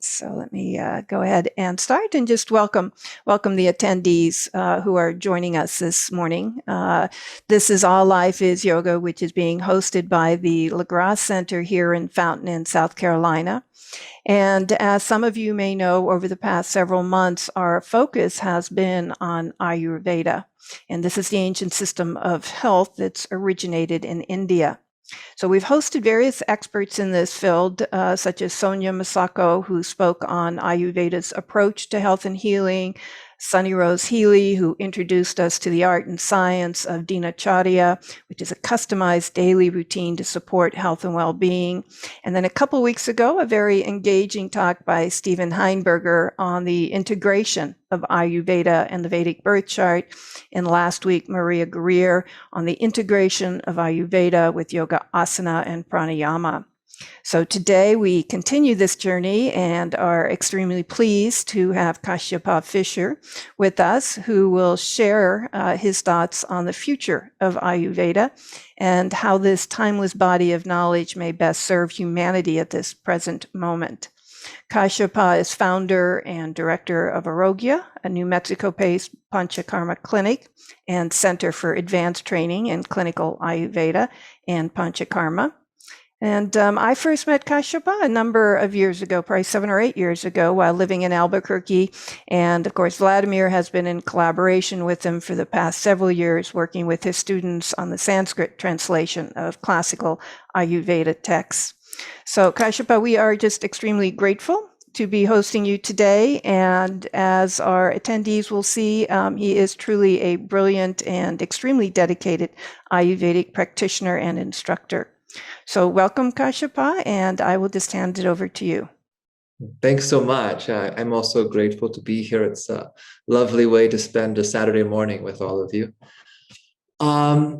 So let me go ahead and start and just welcome the attendees who are joining us this morning. This is All Life is Yoga, which is being hosted by the LaGrasse Center here in Fountain in South Carolina. And as some of you may know, over the past several months, our focus has been on Ayurveda. And this is the ancient system of health that's originated in India. So we've hosted various experts in this field, such as Sonia Masako, who spoke on Ayurveda's approach to health and healing, Sunny Rose Healy, who introduced us to the art and science of Dinacharya, which is a customized daily routine to support health and well-being. And then a couple weeks ago, a very engaging talk by Stephen Heinberger on the integration of Ayurveda and the Vedic birth chart. And last week, Maria Guerrier on the integration of Ayurveda with yoga asana and pranayama. So today we continue this journey and are extremely pleased to have Kashyapa Fisher with us, who will share his thoughts on the future of Ayurveda and how this timeless body of knowledge may best serve humanity at this present moment. Kashyapa is founder and director of Arogya, a New Mexico-based Panchakarma clinic and center for advanced training in clinical Ayurveda and Panchakarma. And I first met Kashyapa a number of years ago, probably 7 or 8 years ago, while living in Albuquerque. And of course, Vladimir has been in collaboration with him for the past several years, working with his students on the Sanskrit translation of classical Ayurveda texts. So Kashyapa, we are just extremely grateful to be hosting you today. And as our attendees will see, he is truly a brilliant and extremely dedicated Ayurvedic practitioner and instructor. So welcome, Kashyapa, and I will just hand it over to you. Thanks so much. I'm also grateful to be here. It's a lovely way to spend a Saturday morning with all of you.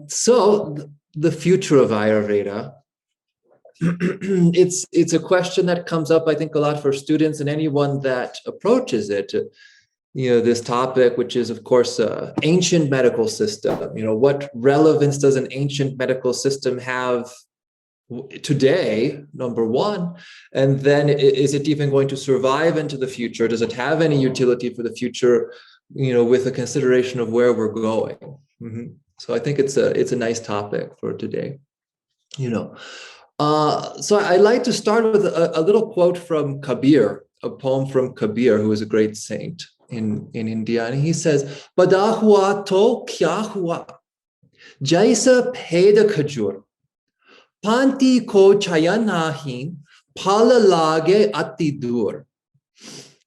So the future of Ayurveda, it's a question that comes up, I think, a lot for students and anyone that approaches it. This topic, which is, of course, ancient medical system. What relevance does an ancient medical system have today, number one, and then is it even going to survive into the future? Does it have any utility for the future, with a consideration of where we're going? So I think it's a nice topic for today. So I'd like to start with a little quote from Kabir, a poem from Kabir, who is a great saint in India, and he says, "Bada hua to kya hua, jaisa peda khajur, Panti ko chayanahin, pala lage ati dur."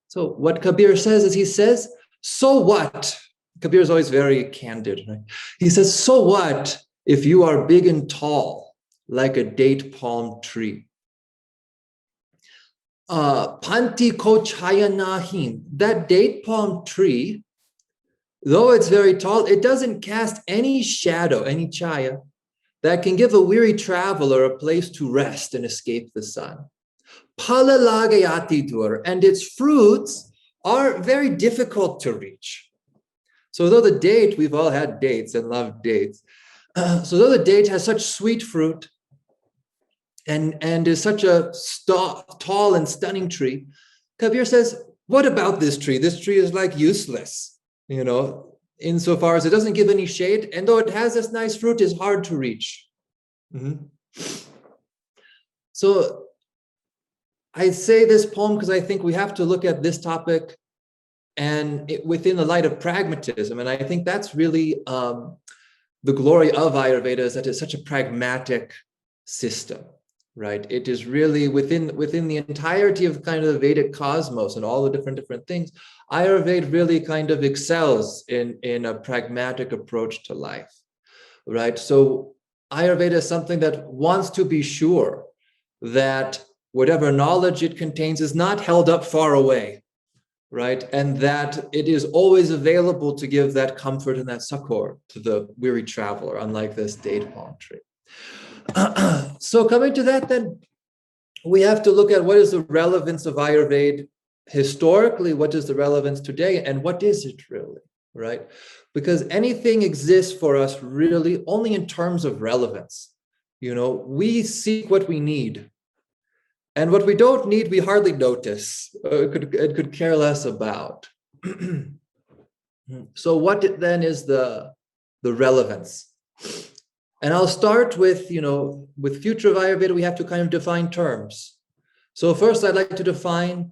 So what Kabir says is, he says, so what? Kabir is always very candid, right? He says, so what if you are big and tall, like a date palm tree? Panti ko chayanahin, that date palm tree, though it's very tall, it doesn't cast any shadow, any chaya, that can give a weary traveler a place to rest and escape the sun. Pala lagayati dur, and its fruits are very difficult to reach. So though the date, we've all had dates and loved dates, so though the date has such sweet fruit and is such a tall and stunning tree, Kabir says, what about this tree? This tree is like useless, insofar as it doesn't give any shade, and though it has this nice fruit, is hard to reach. So I say this poem because I think we have to look at this topic and within the light of pragmatism. And I think that's really the glory of Ayurveda, is that it's such a pragmatic system, right? It is really within the entirety of kind of the Vedic cosmos and all the different things. Ayurveda really kind of excels in a pragmatic approach to life, right? So Ayurveda is something that wants to be sure that whatever knowledge it contains is not held up far away, right? And that it is always available to give that comfort and that succor to the weary traveler, unlike this date palm tree. So coming to that, then, we have to look at what is the relevance of Ayurveda historically, what is the relevance today, and what is it really, right? Because anything exists for us really only in terms of relevance. We seek what we need. And what we don't need, we hardly notice. It could care less about. So what then is the relevance? And I'll start with, with future of Ayurveda, we have to kind of define terms. So first, I'd like to define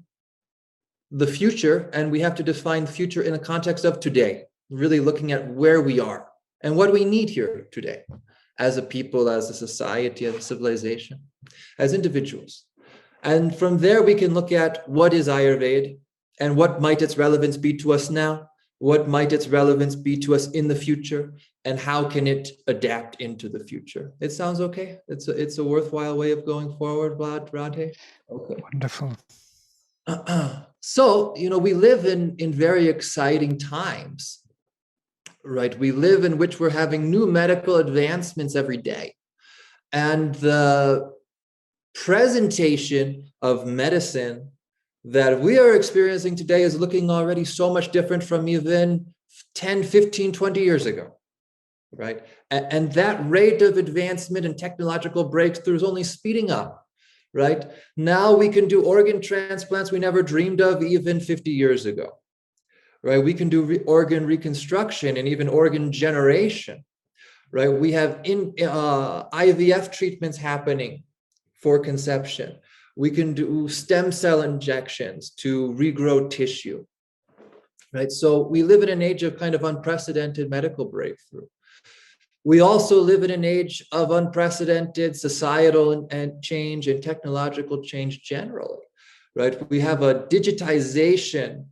the future, and we have to define the future in the context of today, really looking at where we are and what we need here today as a people, as a society, as a civilization, as individuals. And from there, we can look at what is Ayurveda and what might its relevance be to us now, what might its relevance be to us in the future, and how can it adapt into the future. It sounds okay? It's a worthwhile way of going forward, Radhe? Okay. Wonderful. So, we live in very exciting times, right? We live in which we're having new medical advancements every day. And the presentation of medicine that we are experiencing today is looking already so much different from even 10, 15, 20 years ago, right? And that rate of advancement and technological breakthrough is only speeding up. Right? Now we can do organ transplants we never dreamed of even 50 years ago. Right? We can do organ reconstruction and even organ generation. Right? We have IVF treatments happening for conception. We can do stem cell injections to regrow tissue. Right? So we live in an age of kind of unprecedented medical breakthrough. We also live in an age of unprecedented societal and change and technological change generally, right? We have a digitization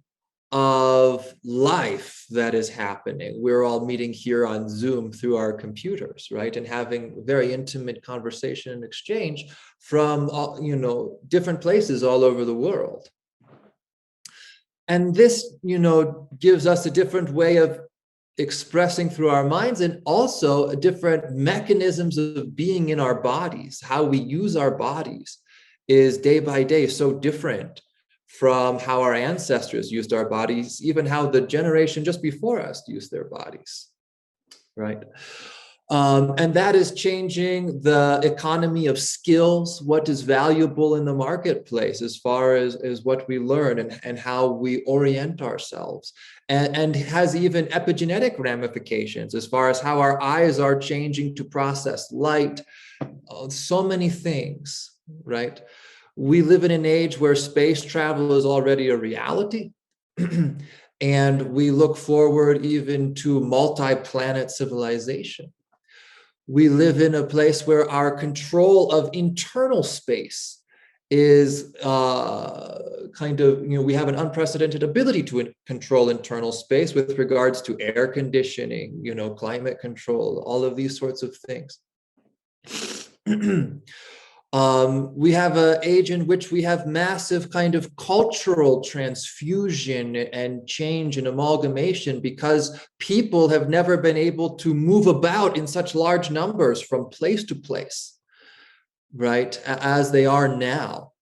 of life that is happening. We're all meeting here on Zoom through our computers, right? And having very intimate conversation and exchange from, different places all over the world. And this, gives us a different way of expressing through our minds, and also different mechanisms of being in our bodies. How we use our bodies is day by day so different from how our ancestors used our bodies, even how the generation just before us used their bodies, right? And that is changing the economy of skills, what is valuable in the marketplace as far as what we learn and how we orient ourselves. And has even epigenetic ramifications as far as how our eyes are changing to process light, so many things, right? We live in an age where space travel is already a reality. And we look forward even to multi-planet civilization. We live in a place where our control of internal space is we have an unprecedented ability to control internal space with regards to air conditioning, climate control, all of these sorts of things. We have an age in which we have massive kind of cultural transfusion and change and amalgamation because people have never been able to move about in such large numbers from place to place, right, as they are now.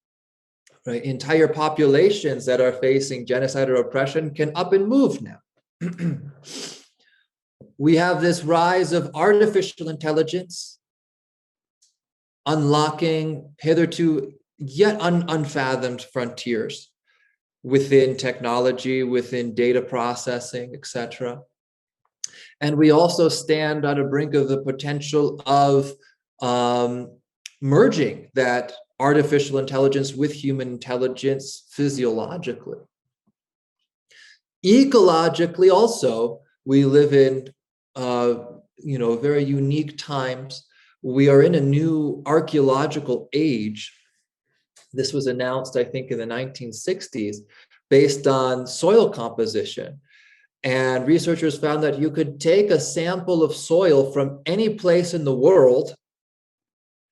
Right? Entire populations that are facing genocide or oppression can up and move now. We have this rise of artificial intelligence, unlocking hitherto yet unfathomed frontiers within technology, within data processing, etc. And we also stand on the brink of the potential of merging that artificial intelligence with human intelligence physiologically. Ecologically also, we live in very unique times. We are in a new archaeological age. This was announced, I think, in the 1960s, based on soil composition. And researchers found that you could take a sample of soil from any place in the world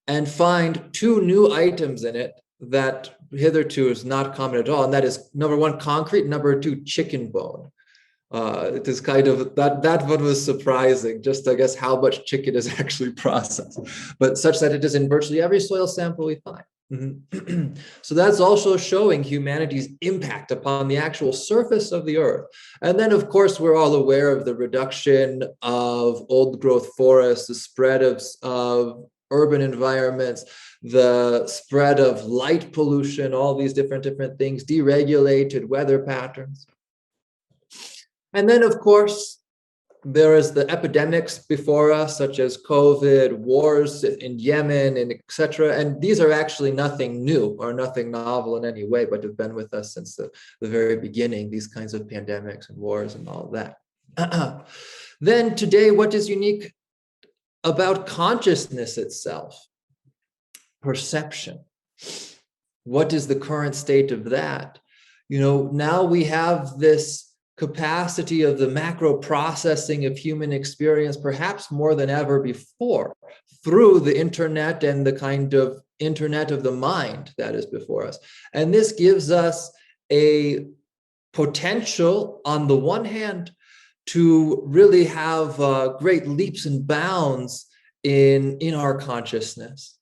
and find two new items in it that hitherto is not common at all. And that is, number one, concrete, number two, chicken bone. It is kind of, that one was surprising, just I guess how much chicken is actually processed, but such that it is in virtually every soil sample we find. Mm-hmm. So that's also showing humanity's impact upon the actual surface of the earth. And then, of course, we're all aware of the reduction of old growth forests, the spread of urban environments, the spread of light pollution, all these different things, deregulated weather patterns. And then, of course, there is the epidemics before us, such as COVID, wars in Yemen, and etc. And these are actually nothing new or nothing novel in any way, but have been with us since the very beginning, these kinds of pandemics and wars and all that. Then today, what is unique about consciousness itself? Perception. What is the current state of that? Now we have this capacity of the macro processing of human experience, perhaps more than ever before, through the internet and the kind of internet of the mind that is before us. And this gives us a potential, on the one hand, to really have great leaps and bounds in our consciousness.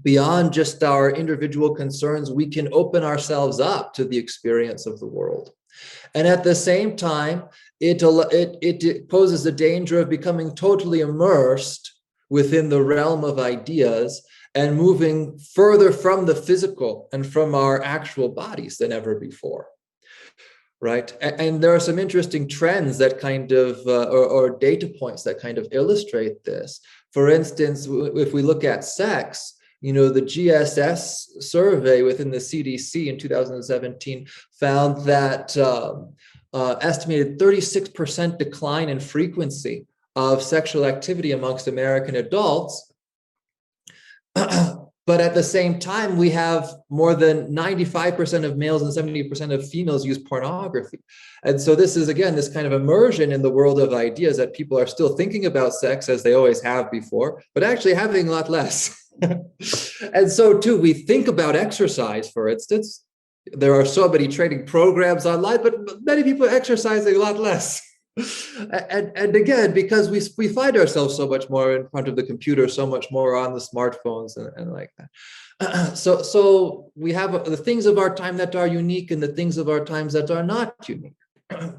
Beyond just our individual concerns, we can open ourselves up to the experience of the world. And at the same time, it poses the danger of becoming totally immersed within the realm of ideas and moving further from the physical and from our actual bodies than ever before. Right. And there are some interesting trends that kind of, or data points that kind of illustrate this. For instance, if we look at sex, the GSS survey within the CDC in 2017 found that estimated 36% decline in frequency of sexual activity amongst American adults. But at the same time, we have more than 95% of males and 70% of females use pornography. And so this is, again, this kind of immersion in the world of ideas that people are still thinking about sex as they always have before, but actually having a lot less. And so too, we think about exercise, for instance. There are so many training programs online, but many people are exercising a lot less. And again, because we find ourselves so much more in front of the computer, so much more on the smartphones and like that. So we have the things of our time that are unique and the things of our times that are not unique.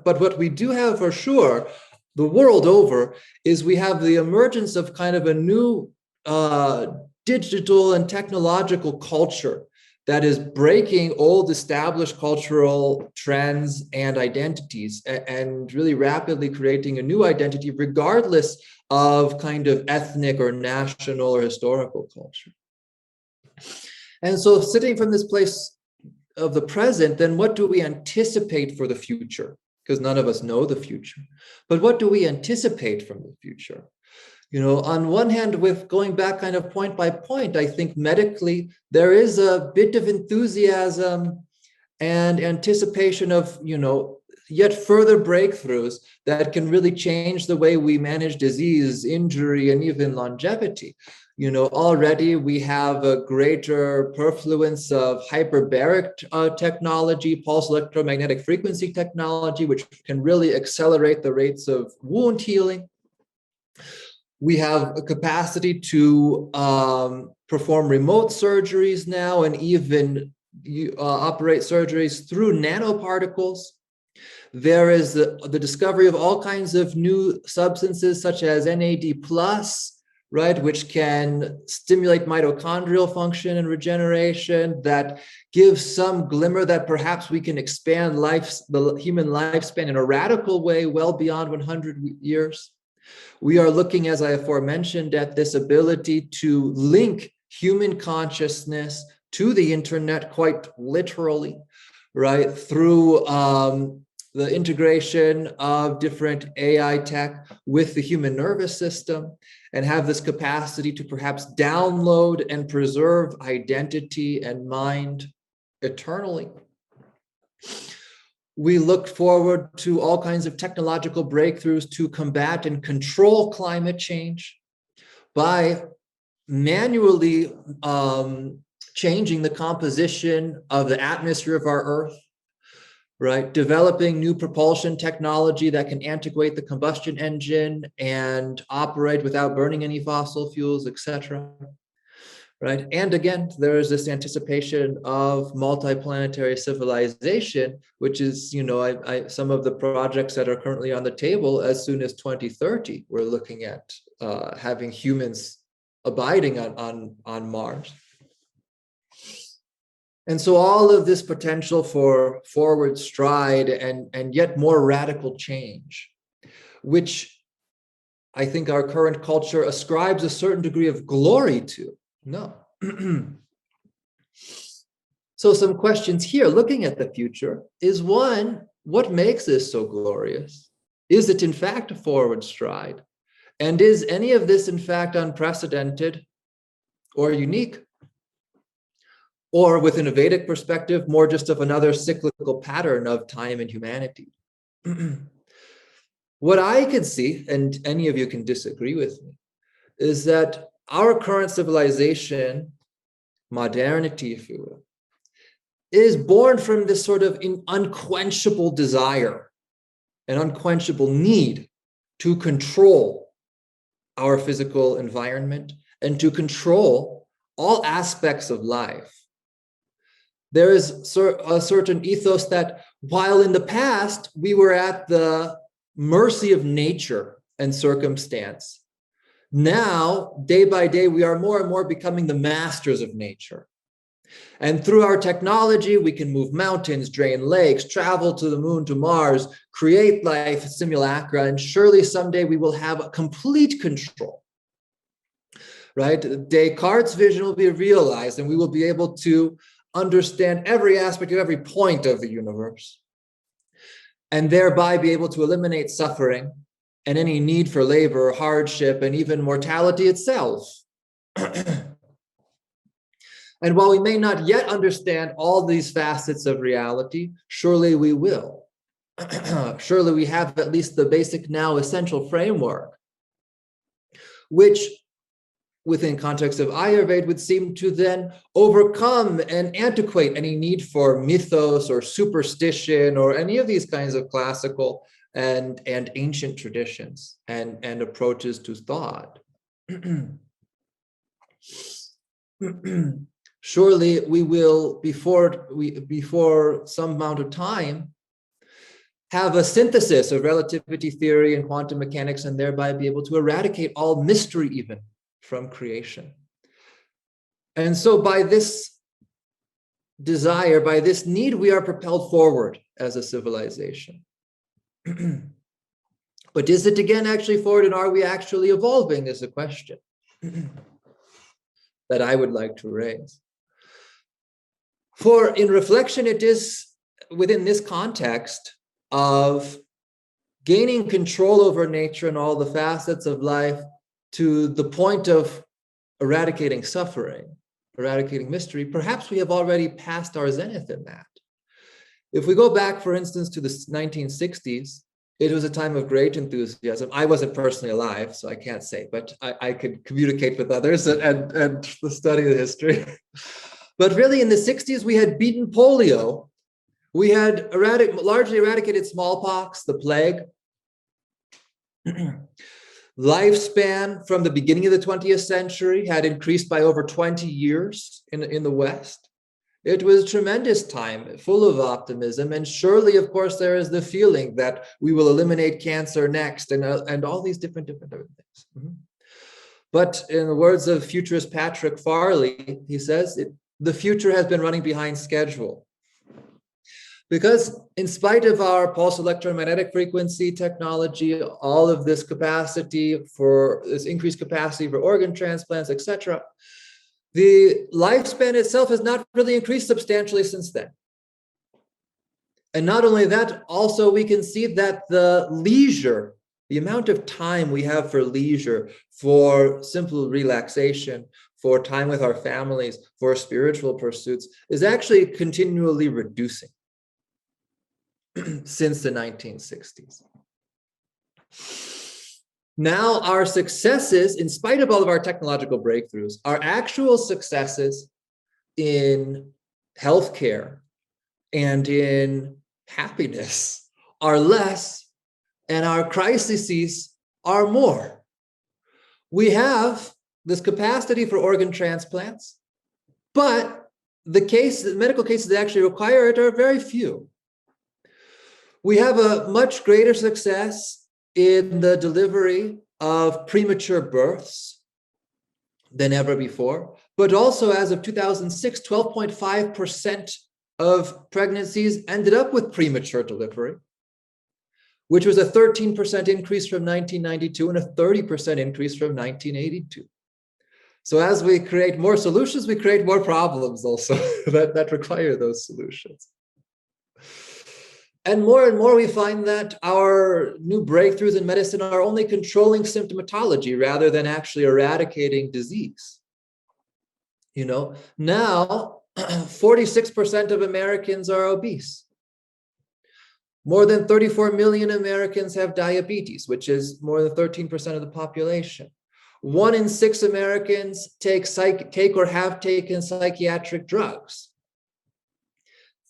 But what we do have for sure, the world over, is we have the emergence of kind of a new digital and technological culture that is breaking old established cultural trends and identities and really rapidly creating a new identity regardless of kind of ethnic or national or historical culture. And so sitting from this place of the present, then what do we anticipate for the future? Because none of us know the future. But what do we anticipate from the future? On one hand, with going back kind of point by point, I think medically, there is a bit of enthusiasm and anticipation of, yet further breakthroughs that can really change the way we manage disease, injury, and even longevity. Already we have a greater perfluence of hyperbaric technology, pulse electromagnetic frequency technology, which can really accelerate the rates of wound healing. We have a capacity to perform remote surgeries now and even operate surgeries through nanoparticles. There is the discovery of all kinds of new substances such as NAD+, right, which can stimulate mitochondrial function and regeneration, that gives some glimmer that perhaps we can expand the human lifespan in a radical way well beyond 100 years. We are looking, as I aforementioned, at this ability to link human consciousness to the internet quite literally, right, through the integration of different AI tech with the human nervous system, and have this capacity to perhaps download and preserve identity and mind eternally. We look forward to all kinds of technological breakthroughs to combat and control climate change by manually changing the composition of the atmosphere of our Earth, right? Developing new propulsion technology that can antiquate the combustion engine and operate without burning any fossil fuels, etc. Right. And again, there is this anticipation of multiplanetary civilization, which is, some of the projects that are currently on the table as soon as 2030, we're looking at having humans abiding on Mars. And so all of this potential for forward stride and yet more radical change, which I think our current culture ascribes a certain degree of glory to. No. So some questions here, looking at the future, is one, what makes this so glorious? Is it in fact a forward stride? And is any of this in fact unprecedented or unique? Or within a Vedic perspective, more just of another cyclical pattern of time and humanity? What I can see, and any of you can disagree with me, is that our current civilization, modernity, if you will, is born from this sort of unquenchable desire, an unquenchable need to control our physical environment and to control all aspects of life. There is a certain ethos that while in the past we were at the mercy of nature and circumstance, now, day by day, we are more and more becoming the masters of nature. And through our technology, we can move mountains, drain lakes, travel to the moon, to Mars, create life simulacra, and surely someday we will have complete control. Right? Descartes' vision will be realized, and we will be able to understand every aspect of every point of the universe, and thereby be able to eliminate suffering and any need for labor, hardship, and even mortality itself. And while we may not yet understand all these facets of reality, surely we will. Surely we have at least the basic now essential framework, which within context of Ayurveda would seem to then overcome and antiquate any need for mythos or superstition or any of these kinds of classical and ancient traditions and approaches to thought. Surely we will, before some amount of time, have a synthesis of relativity theory and quantum mechanics, and thereby be able to eradicate all mystery even from creation. And so by this desire, by this need, we are propelled forward as a civilization. But is it again actually forward, and are we actually evolving, is a question that I would like to raise. For in reflection, it is within this context of gaining control over nature and all the facets of life to the point of eradicating suffering, eradicating mystery, perhaps we have already passed our zenith in that. If we go back, for instance, to the 1960s, it was a time of great enthusiasm. I wasn't personally alive, so I can't say, but I could communicate with others and study the history. But really in the 60s, we had beaten polio. We had largely eradicated smallpox, the plague. Lifespan from the beginning of the 20th century had increased by over 20 years in the West. It was a tremendous time, full of optimism. And surely, of course, there is the feeling that we will eliminate cancer next and all these different things. Mm-hmm. But in the words of futurist Patrick Farley, he says, the future has been running behind schedule. Because in spite of our pulse electromagnetic frequency technology, all of this capacity for this increased capacity for organ transplants, etc., the lifespan itself has not really increased substantially since then. And not only that, also we can see that the leisure, the amount of time we have for leisure, for simple relaxation, for time with our families, for spiritual pursuits, is actually continually reducing since the 1960s. Now our successes, in spite of all of our technological breakthroughs, our actual successes in healthcare and in happiness are less, and our crises are more. We have this capacity for organ transplants, but the medical cases that actually require it are very few. We have a much greater success in the delivery of premature births. than ever before. But also as of 2006, 12.5% of pregnancies ended up with premature delivery, which was a 13% increase from 1992 and a 30% increase from 1982. So as we create more solutions, we create more problems also that require those solutions. And more we find that our new breakthroughs in medicine are only controlling symptomatology rather than actually eradicating disease. Now 46% of Americans are obese. More than 34 million Americans have diabetes, which is more than 13% of the population. 1 in 6 Americans take or have taken psychiatric drugs.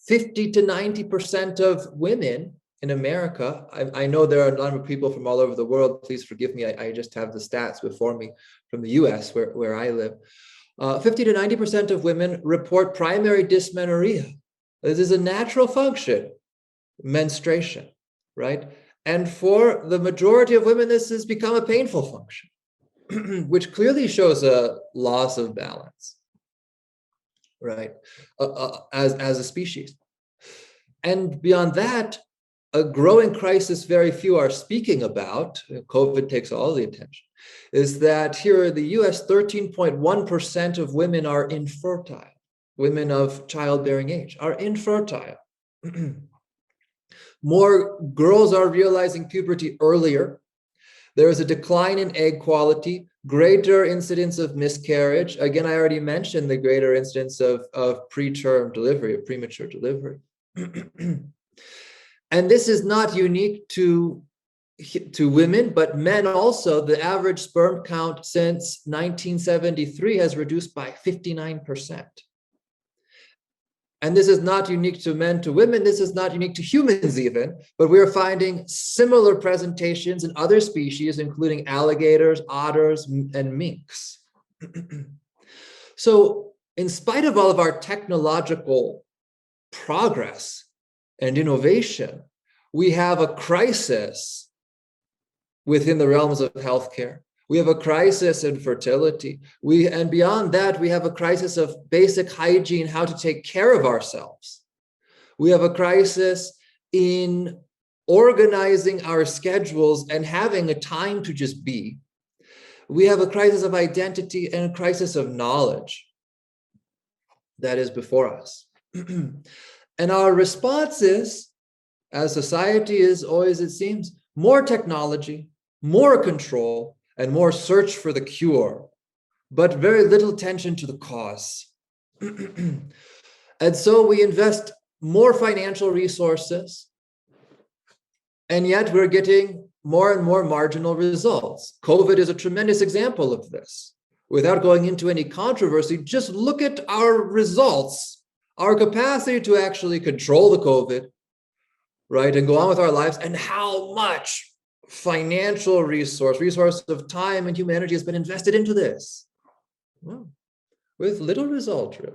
50 to 90% of women in America, I know there are a number of people from all over the world, please forgive me, I just have the stats before me from the US where I live. 50 to 90% of women report primary dysmenorrhea. This is a natural function, menstruation, right? And for the majority of women, this has become a painful function, which clearly shows a loss of balance, right, as a species. And beyond that, a growing crisis very few are speaking about, COVID takes all the attention, is that here in the US, 13.1% of women are infertile. Women of childbearing age are infertile. More girls are realizing puberty earlier. There is a decline in egg quality, greater incidence of miscarriage. Again, I already mentioned the greater incidence of preterm delivery, of premature delivery. And this is not unique to women, but men also. The average sperm count since 1973 has reduced by 59%. And this is not unique to men, to women. This is not unique to humans even, but we're finding similar presentations in other species, including alligators, otters, and minks. So in spite of all of our technological progress and innovation, we have a crisis within the realms of healthcare. We have a crisis in fertility. And beyond that, we have a crisis of basic hygiene, how to take care of ourselves. We have a crisis in organizing our schedules and having a time to just be. We have a crisis of identity and a crisis of knowledge that is before us. And our response is, as society is always, it seems, more technology, more control, and more search for the cure, but very little attention to the cause. And so we invest more financial resources, and yet we're getting more and more marginal results. COVID is a tremendous example of this. Without going into any controversy, just look at our results, our capacity to actually control the COVID, right, and go on with our lives, and how much financial resource of time and human energy has been invested into this. Well, with little result, really.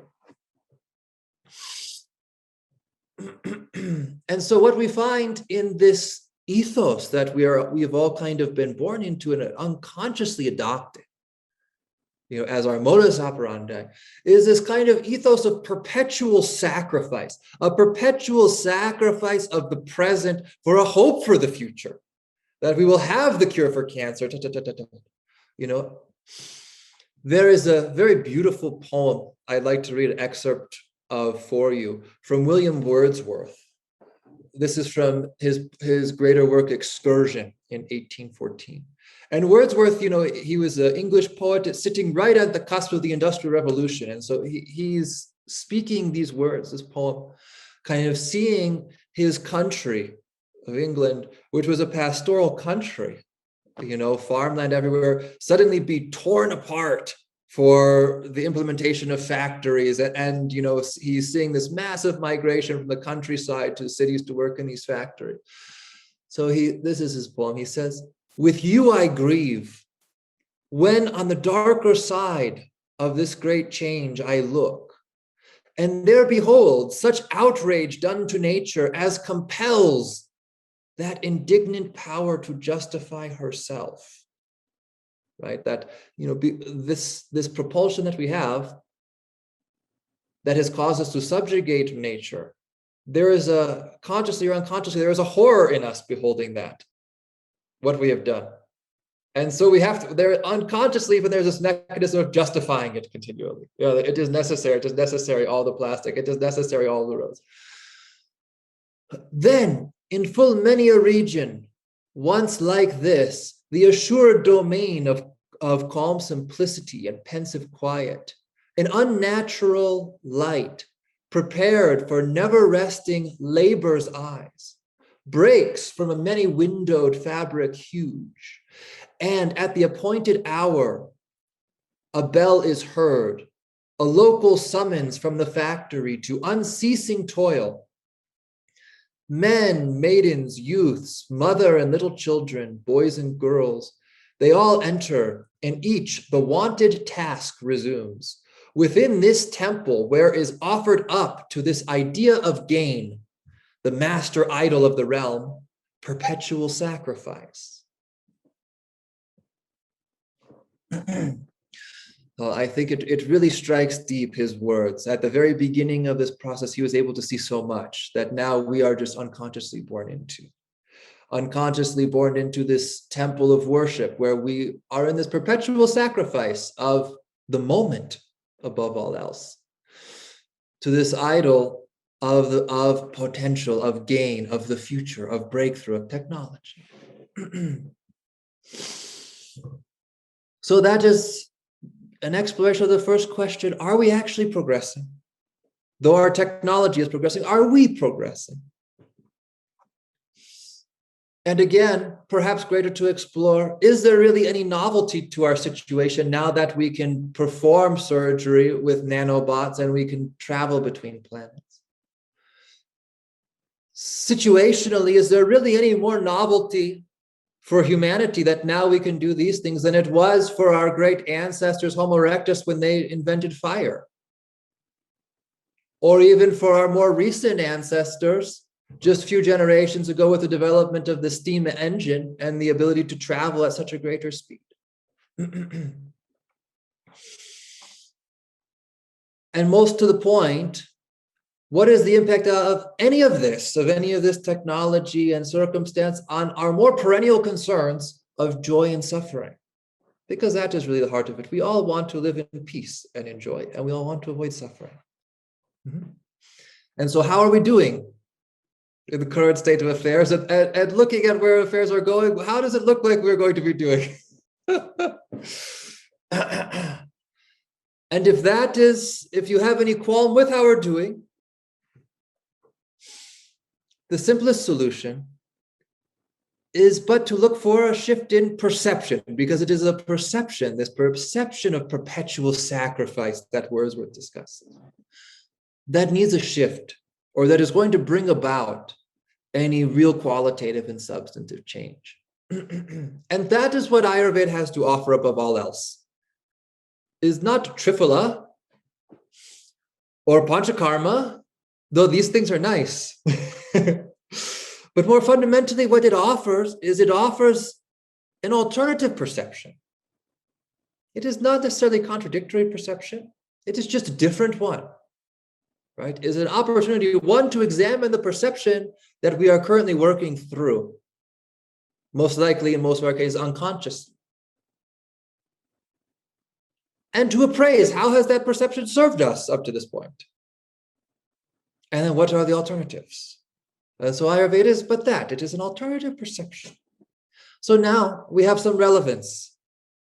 And so what we find in this ethos that we have all kind of been born into and unconsciously adopted, as our modus operandi, is this kind of ethos of perpetual sacrifice, a perpetual sacrifice of the present for a hope for the future, that we will have the cure for cancer. There is a very beautiful poem I'd like to read an excerpt of for you from William Wordsworth. This is from his greater work, Excursion, in 1814. And Wordsworth, he was an English poet sitting right at the cusp of the Industrial Revolution. And so he's speaking these words, this poem, kind of seeing his country of England, which was a pastoral country, farmland everywhere, suddenly be torn apart for the implementation of factories. And he's seeing this massive migration from the countryside to the cities to work in these factories. So this is his poem. He says, "With you I grieve, when on the darker side of this great change I look, and there behold such outrage done to nature as compels that indignant power to justify herself." right? That, this propulsion that we have that has caused us to subjugate nature, there is a, consciously or unconsciously, there is a horror in us beholding that, what we have done. And so we have to, there unconsciously, even there's this mechanism of justifying it continually. It is necessary, all the plastic, it is necessary, all the roads. Then, in full many a region, once like this, the assured domain of calm simplicity and pensive quiet, an unnatural light, prepared for never-resting labor's eyes, breaks from a many-windowed fabric huge, and at the appointed hour, a bell is heard, a local summons from the factory to unceasing toil. Men, maidens, youths, mother and little children, boys and girls, they all enter, and each the wonted task resumes. Within this temple, where is offered up to this idea of gain, the master idol of the realm, perpetual sacrifice. I think it really strikes deep, his words. At the very beginning of this process, he was able to see so much that now we are just unconsciously born into this temple of worship, where we are in this perpetual sacrifice of the moment above all else, to this idol of potential, of gain, of the future, of breakthrough, of technology. So that is an exploration of the first question: are we actually progressing? Though our technology is progressing, are we progressing? And again, perhaps greater to explore, is there really any novelty to our situation now that we can perform surgery with nanobots and we can travel between planets? Situationally, is there really any more novelty for humanity that now we can do these things than it was for our great ancestors, Homo erectus, when they invented fire? Or even for our more recent ancestors, just a few generations ago, with the development of the steam engine and the ability to travel at such a greater speed. And most to the point, what is the impact of any of this technology and circumstance on our more perennial concerns of joy and suffering? Because that is really the heart of it. We all want to live in peace and in joy, and we all want to avoid suffering. And so how are we doing in the current state of affairs? And looking at where affairs are going, how does it look like we're going to be doing? And if you have any qualm with how we're doing, the simplest solution is but to look for a shift in perception, because it is a perception, this perception of perpetual sacrifice that Wordsworth discusses, that needs a shift, or that is going to bring about any real qualitative and substantive change. And that is what Ayurveda has to offer above all else. Is not Triphala or Panchakarma, though these things are nice. But more fundamentally, what it offers an alternative perception. It is not necessarily contradictory perception. It is just a different one, right? It is an opportunity, one, to examine the perception that we are currently working through, most likely in most of our cases unconsciously. And to appraise, how has that perception served us up to this point? And then what are the alternatives? And so Ayurveda is but that. It is an alternative perception. So now we have some relevance.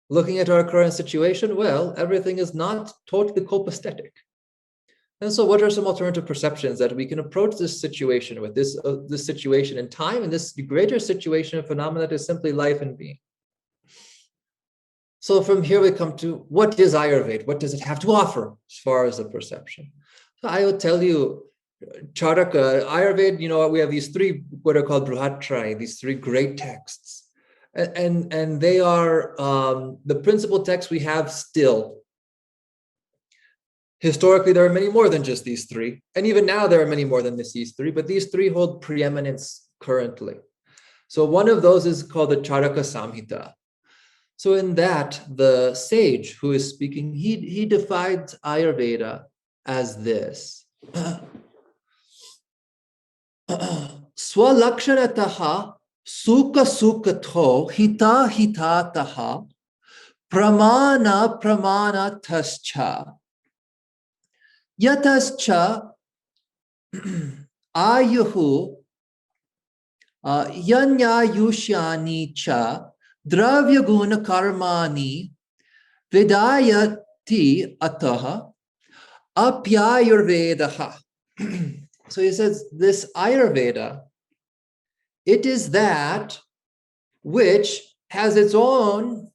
Looking at our current situation, well, everything is not totally copacetic. And so what are some alternative perceptions that we can approach this situation with, this situation in time and this greater situation of phenomena that is simply life and being? So from here we come to, what is Ayurveda? What does it have to offer as far as the perception? So I will tell you, Charaka, Ayurveda, we have these three, what are called Bruhatraya, these three great texts. And they are the principal texts we have still. Historically, there are many more than just these three. And even now, there are many more than these three, but these three hold preeminence currently. So one of those is called the Charaka Samhita. So in that, the sage who is speaking, he defines Ayurveda as this. Swalakshanataha sukha sukhatho hita hitataha pramana pramana tascha yatascha ayuhu yanyayushyani cha dravya guna karmani vidayati ataha apyayurvedaha. So he says this Ayurveda, it is that which has its own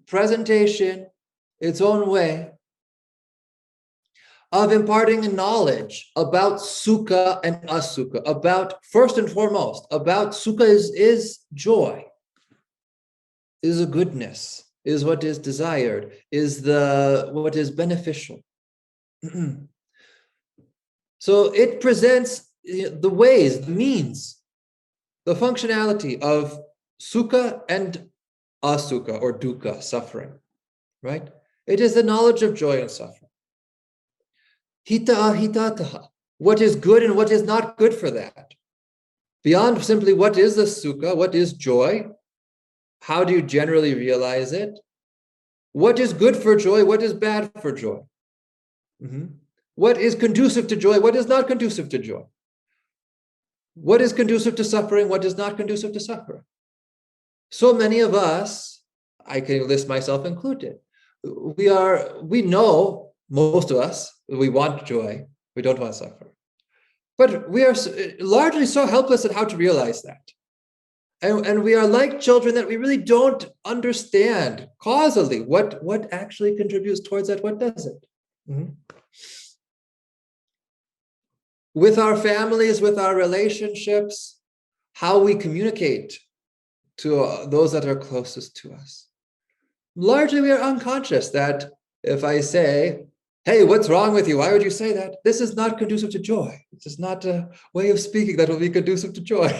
presentation, its own way of imparting knowledge about sukha and asukha, about, first and foremost, about sukha is joy, is a goodness, is what is desired, is what is beneficial. So it presents the ways, the means, the functionality of sukha and asukha, or dukkha, suffering, right? It is the knowledge of joy and suffering. Hita ahitataha, what is good and what is not good for that. Beyond simply what is the sukha, what is joy, how do you generally realize it? What is good for joy, what is bad for joy? What is conducive to joy, what is not conducive to joy? What is conducive to suffering, what is not conducive to suffering? So many of us, I can list myself included, we know, most of us, we want joy, we don't want to suffer. But we are largely so helpless at how to realize that. And we are like children that we really don't understand causally what actually contributes towards that, what doesn't. With our families, with our relationships, how we communicate to those that are closest to us. Largely, we are unconscious that if I say, hey, what's wrong with you? Why would you say that? This is not conducive to joy. This is not a way of speaking that will be conducive to joy.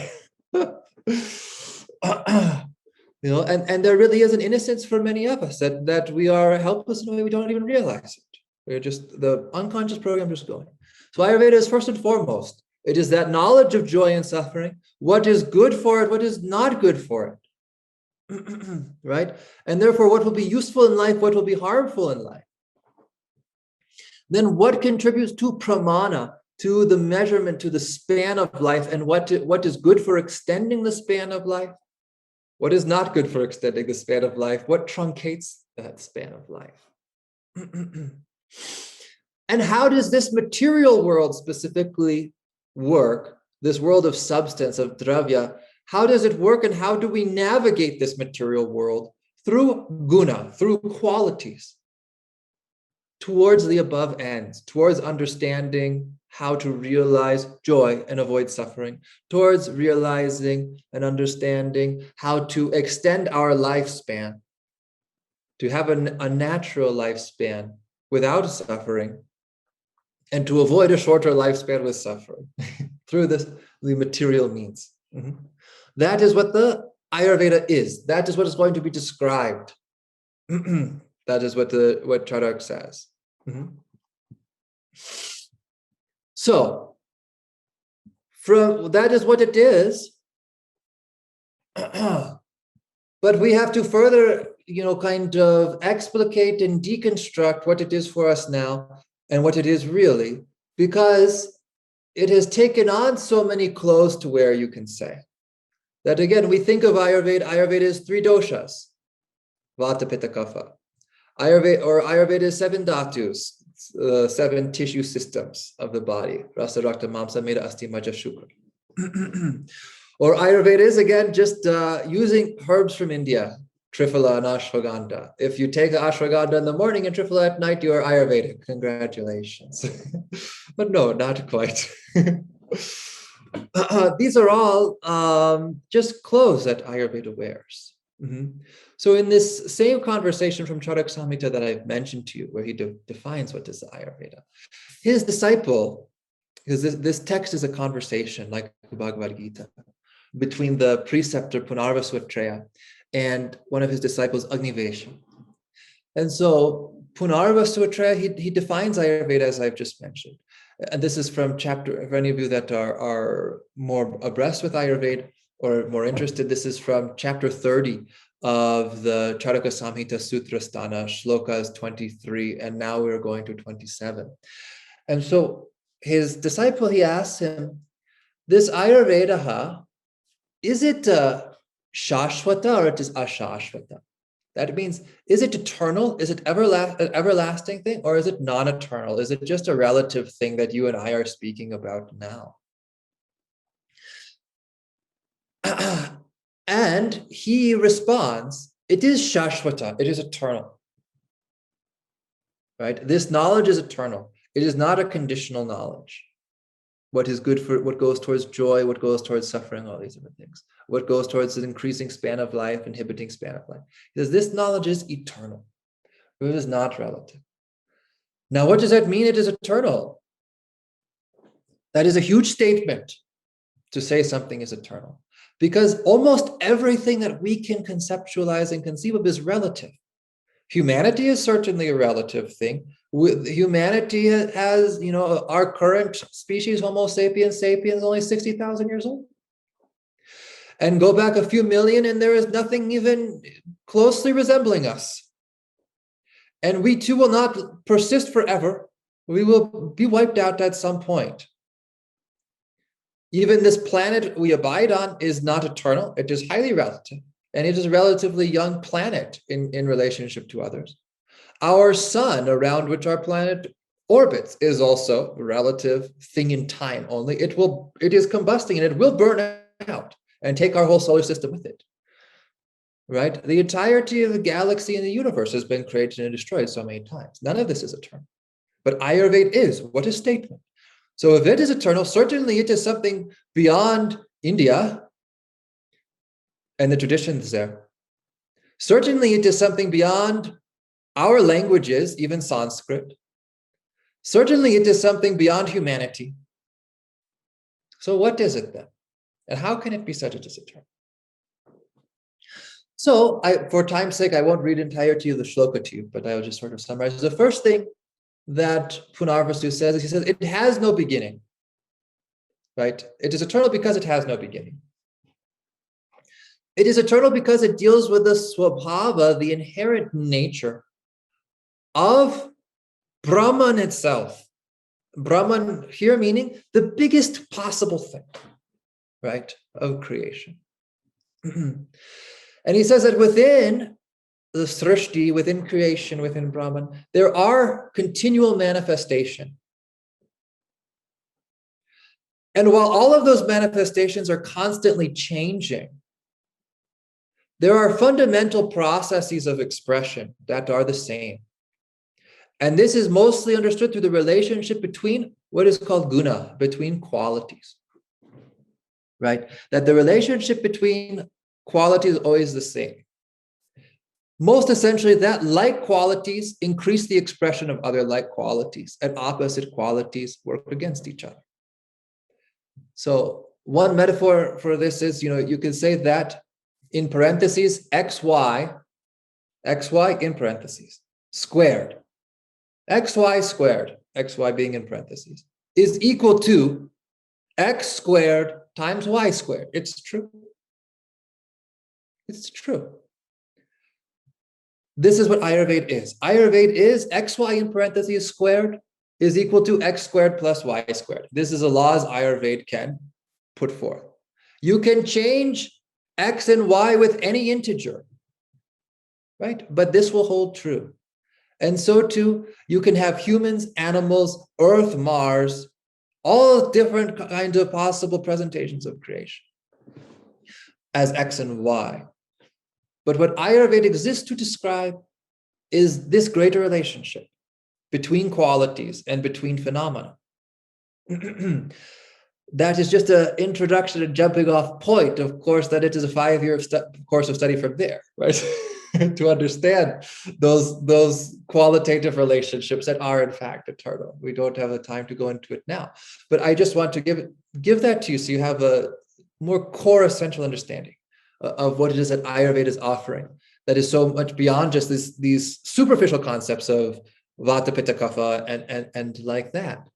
And there really is an innocence for many of us that we are helpless in a way we don't even realize it. We're just, the unconscious program just going. So Ayurveda is first and foremost, it is that knowledge of joy and suffering, what is good for it, what is not good for it, right? And therefore, what will be useful in life, what will be harmful in life. Then what contributes to pramana, to the measurement, to the span of life, and what is good for extending the span of life, what is not good for extending the span of life, what truncates that span of life. And how does this material world specifically work, this world of substance, of dravya, how does it work, and how do we navigate this material world through guna, through qualities, towards the above ends, towards understanding how to realize joy and avoid suffering, towards realizing and understanding how to extend our lifespan, to have a natural lifespan without suffering, and to avoid a shorter lifespan with suffering through the material means. That is what the Ayurveda is. That is what is going to be described. That is what Charak says. So, that is what it is. But we have to further, kind of explicate and deconstruct what it is for us now and what it is really, because it has taken on so many clothes to wear, you can say. That again, we think of Ayurveda. Ayurveda is 3 doshas, Vata, Pitta, Kapha. Ayurveda is 7 dhatus, 7 tissue systems of the body. Rasa, Rakta, Mamsa, Meda, Asti, Maja, Shukra. Or Ayurveda is again just using herbs from India, Triphala and Ashwagandha. If you take the Ashwagandha in the morning and Triphala at night, you are Ayurvedic. Congratulations. But no, not quite. These are all just clothes that Ayurveda wears. So in this same conversation from Charak Samhita that I've mentioned to you, where he defines what is Ayurveda, his disciple, because this text is a conversation like the Bhagavad Gita, between the preceptor Punarvaswatreya and one of his disciples, Agnivesha. And so Punarva Sutra, he defines Ayurveda as I've just mentioned. And this is from chapter, for any of you that are more abreast with Ayurveda or more interested, this is from chapter 30 of the Charaka Samhita Sutra Sthana, shlokas 23, and now we're going to 27. And so his disciple, he asks him, this Ayurveda, is it Shashwata or it is Ashashwata? That means, is it eternal? Is it an everlasting thing? Or is it non-eternal? Is it just a relative thing that you and I are speaking about now? And he responds, it is Shashwata, it is eternal. Right? This knowledge is eternal. It is not a conditional knowledge. What is good for, what goes towards joy, what goes towards suffering, all these different things. What goes towards an increasing span of life, inhibiting span of life. Because this knowledge is eternal. It is not relative. Now, what does that mean? It is eternal. That is a huge statement to say something is eternal. Because almost everything that we can conceptualize and conceive of is relative. Humanity is certainly a relative thing. Humanity has, our current species, Homo sapiens sapiens, only 60,000 years old. And go back a few million, and there is nothing even closely resembling us. And we too will not persist forever. We will be wiped out at some point. Even this planet we abide on is not eternal. It is highly relative. And it is a relatively young planet in relationship to others. Our sun, around which our planet orbits, is also a relative thing in time only. It is combusting and it will burn out and take our whole solar system with it. Right? The entirety of the galaxy and the universe has been created and destroyed so many times. None of this is eternal. But Ayurveda is. What a statement. So if it is eternal, certainly it is something beyond India and the traditions there. Certainly it is something beyond our languages, even Sanskrit. Certainly it is something beyond humanity. So what is it then? And how can it be such a eternal? So for time's sake, I won't read entirety of the shloka to you, but I will just sort of summarize. The first thing that Punarvasu says is, he says, it has no beginning. Right? It is eternal because it has no beginning. It is eternal because it deals with the swabhava, the inherent nature of Brahman itself. Brahman here meaning the biggest possible thing, right, of creation. And he says that within the srishti, within creation, within Brahman, there are continual manifestation. And while all of those manifestations are constantly changing, there are fundamental processes of expression that are the same. And this is mostly understood through the relationship between what is called guna, between qualities, right? That the relationship between qualities is always the same. Most essentially, that like qualities increase the expression of other like qualities, and opposite qualities work against each other. So one metaphor for this is, you can say that in parentheses, xy in parentheses, squared, xy squared, xy being in parentheses, is equal to x squared times y squared. It's true. It's true. This is what Ayurveda is. Ayurveda is xy in parentheses squared is equal to x squared plus y squared. This is a laws Ayurveda can put forth. You can change x and y with any integer, right? But this will hold true. And so too, you can have humans, animals, Earth, Mars, all different kinds of possible presentations of creation as x and y. But what Ayurveda exists to describe is this greater relationship between qualities and between phenomena. That is just an introduction and jumping off point, of course, that it is a 5-year course of study from there, right? To understand those qualitative relationships that are in fact eternal. We don't have the time to go into it now, but I just want to give that to you so you have a more core essential understanding of what it is that Ayurveda is offering, that is so much beyond just these superficial concepts of Vata, Pitta, Kapha, and like that.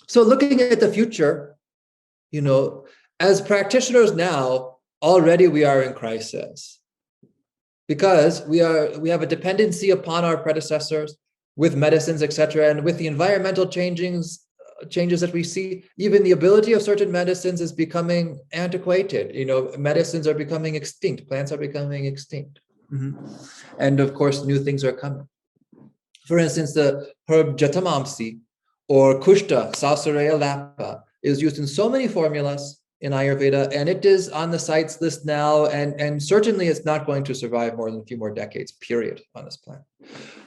So looking at the future, as practitioners now, already we are in crisis because we have a dependency upon our predecessors with medicines, etc., and with the environmental changes that we see, even the ability of certain medicines is becoming antiquated. Medicines are becoming extinct, plants are becoming extinct. And of course, new things are coming. For instance, the herb Jatamamsi or Kushta, Saucerea lapa, is used in so many formulas in Ayurveda, and it is on the CITES list now, and certainly it's not going to survive more than a few more decades, period, on this planet.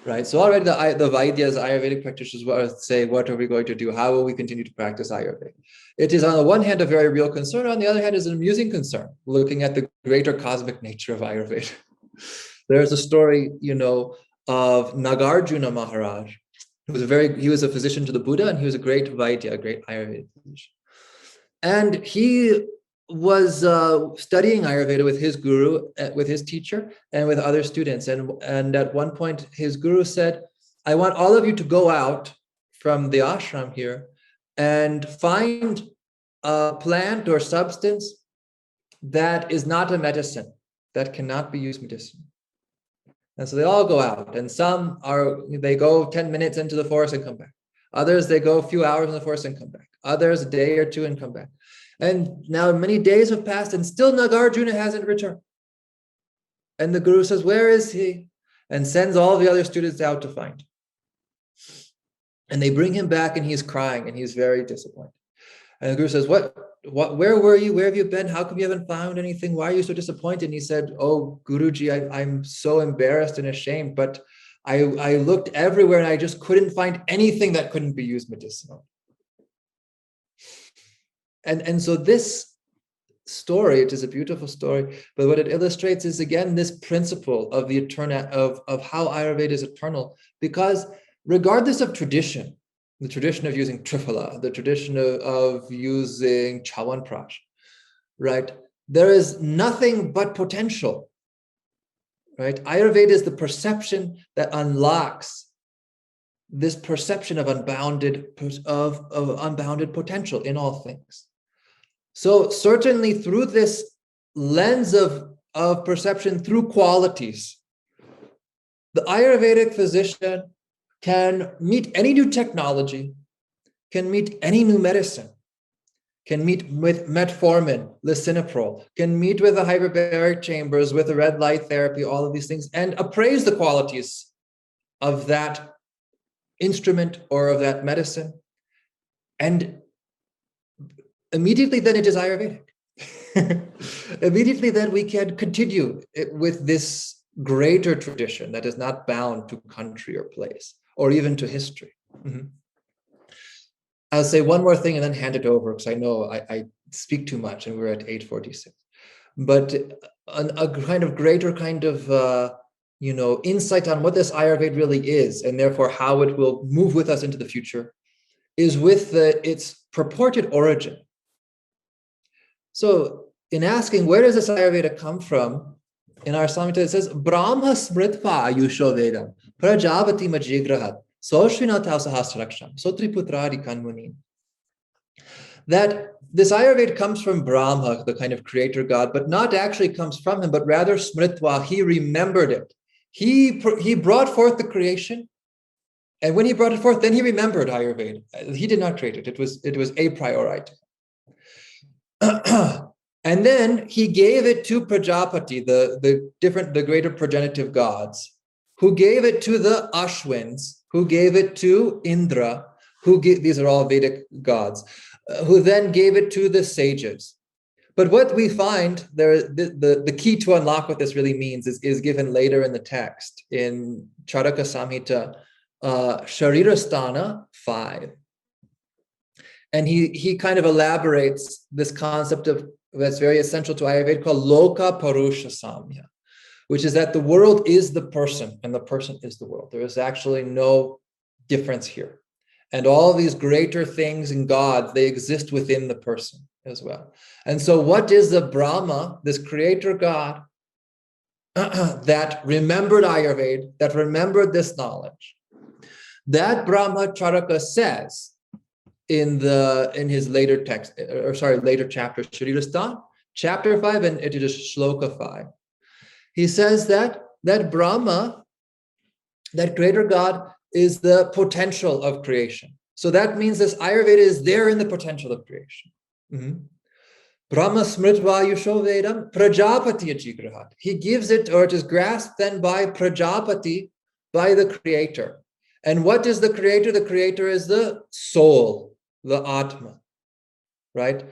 Right. So already the Vaidyas, Ayurvedic practitioners, will say, what are we going to do? How will we continue to practice Ayurveda? It is on the one hand a very real concern. On the other hand, is an amusing concern, looking at the greater cosmic nature of Ayurveda. There's a story, of Nagarjuna Maharaj, he was a physician to the Buddha, and he was a great Vaidya, a great Ayurvedic physician. And he was studying Ayurveda with his guru, with his teacher, and with other students. And at one point, his guru said, I want all of you to go out from the ashram here and find a plant or substance that is not a medicine, that cannot be used medicinally. And so they all go out, and they go 10 minutes into the forest and come back. Others, they go a few hours in the forest and come back. Others, a day or two and come back. And now many days have passed, and still Nagarjuna hasn't returned. And the guru says, where is he? And sends all the other students out to find him. And they bring him back, and he's crying, and he's very disappointed. And the guru says, where were you? Where have you been? How come you haven't found anything? Why are you so disappointed? And he said, oh, Guruji, I'm so embarrassed and ashamed, but I looked everywhere and I just couldn't find anything that couldn't be used medicinally. And so this story, it is a beautiful story, but what it illustrates is, again, this principle of the eternal, of how Ayurveda is eternal, because regardless of tradition, the tradition of using triphala, the tradition of using chawanprash, right? There is nothing but potential, right? Ayurveda is the perception that unlocks this perception of unbounded potential in all things. So certainly through this lens of perception through qualities, the Ayurvedic physician can meet any new technology, can meet any new medicine, can meet with metformin, lisinopril, can meet with the hyperbaric chambers, with the red light therapy, all of these things, and appraise the qualities of that instrument or of that medicine. And immediately then it is Ayurvedic. Immediately then we can continue with this greater tradition that is not bound to country or place, or even to history. I'll say one more thing and then hand it over, because I know I speak too much and we're at 8:46. But a kind of greater kind of insight on what this Ayurveda really is, and therefore how it will move with us into the future, is with its purported origin. So in asking, where does this Ayurveda come from? In our Samhita, it says, Brahma smritva ayusho vedam, prajavati majigrahat, soshrinatau sahasraksham, sotriputradi kanmunin. That this Ayurveda comes from Brahma, the kind of creator God, but not actually comes from him, but rather smritva, he remembered it. He brought forth the creation, and when he brought it forth, then he remembered Ayurveda. He did not create it. It was a priori. And then he gave it to Prajapati, the greater progenitive gods, who gave it to the Ashwins, who gave it to Indra, these are all Vedic gods, who then gave it to the sages. But what we find there, the key to unlock what this really means is given later in the text in Charaka Samhita, Sharirasthana 5. And he kind of elaborates this concept that's very essential to Ayurveda, called Loka Parusha Samya, which is that the world is the person and the person is the world. There is actually no difference here. And all these greater things in God, they exist within the person. as well. And so what is the Brahma, this creator God, that remembered Ayurveda, that remembered this knowledge? That Brahma Charaka says in his later text, later chapter, Sharirastha, chapter 5, and it is Shloka 5. He says that Brahma, that greater God, is the potential of creation. So that means this Ayurveda is there in the potential of creation. Brahma smritva yusho vedam prajapati ajigrahat. He gives it, or it is grasped then by Prajapati, by the creator. And what is the creator? The creator is the soul, the Atma, right?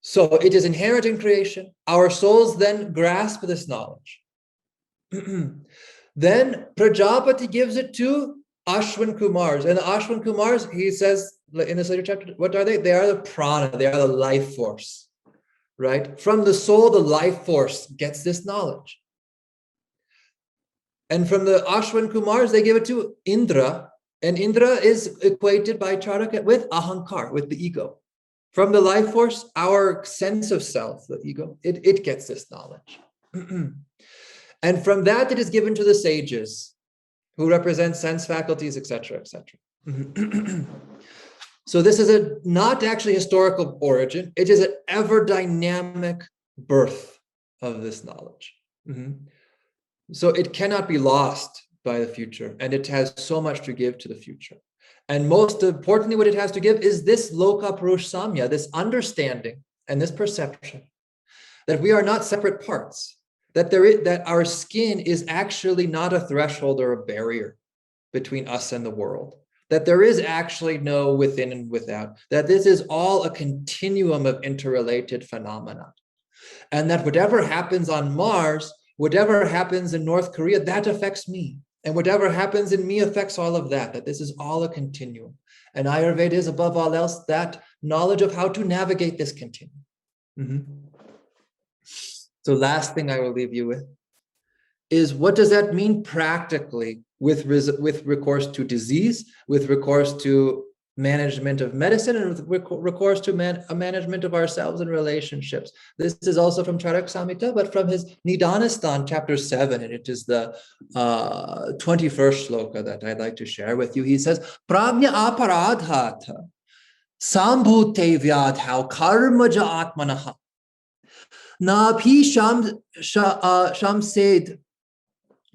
So it is inherent in creation. Our souls then grasp this knowledge. Then Prajapati gives it to Ashwin Kumars. And the Ashwin Kumars, he says in this later chapter, what are they? They are the prana, they are the life force, right? From the soul, the life force gets this knowledge. And from the Ashwin Kumars, they give it to Indra. And Indra is equated by Charaka with Ahankar, with the ego. From the life force, our sense of self, the ego, it gets this knowledge. And from that, it is given to the sages, who represent sense faculties, etc., etc. So this is not actually historical origin. It is an ever dynamic birth of this knowledge. So it cannot be lost by the future, and it has so much to give to the future. And most importantly, what it has to give is this loka purush samya, this understanding and this perception that we are not separate parts, that our skin is actually not a threshold or a barrier between us and the world, that there is actually no within and without, that this is all a continuum of interrelated phenomena, and that whatever happens on Mars, whatever happens in North Korea, that affects me. And whatever happens in me affects all of that this is all a continuum. And Ayurveda is, above all else, that knowledge of how to navigate this continuum. So last thing I will leave you with is, what does that mean practically with recourse to disease, with recourse to management of medicine, and with recourse to management of ourselves and relationships? This is also from Charak Samhita, but from his Nidanastan, chapter 7, and it is the 21st shloka that I'd like to share with you. He says, Prajna aparadhata sambhute vyadhau karmaja atmanaha napi shamsed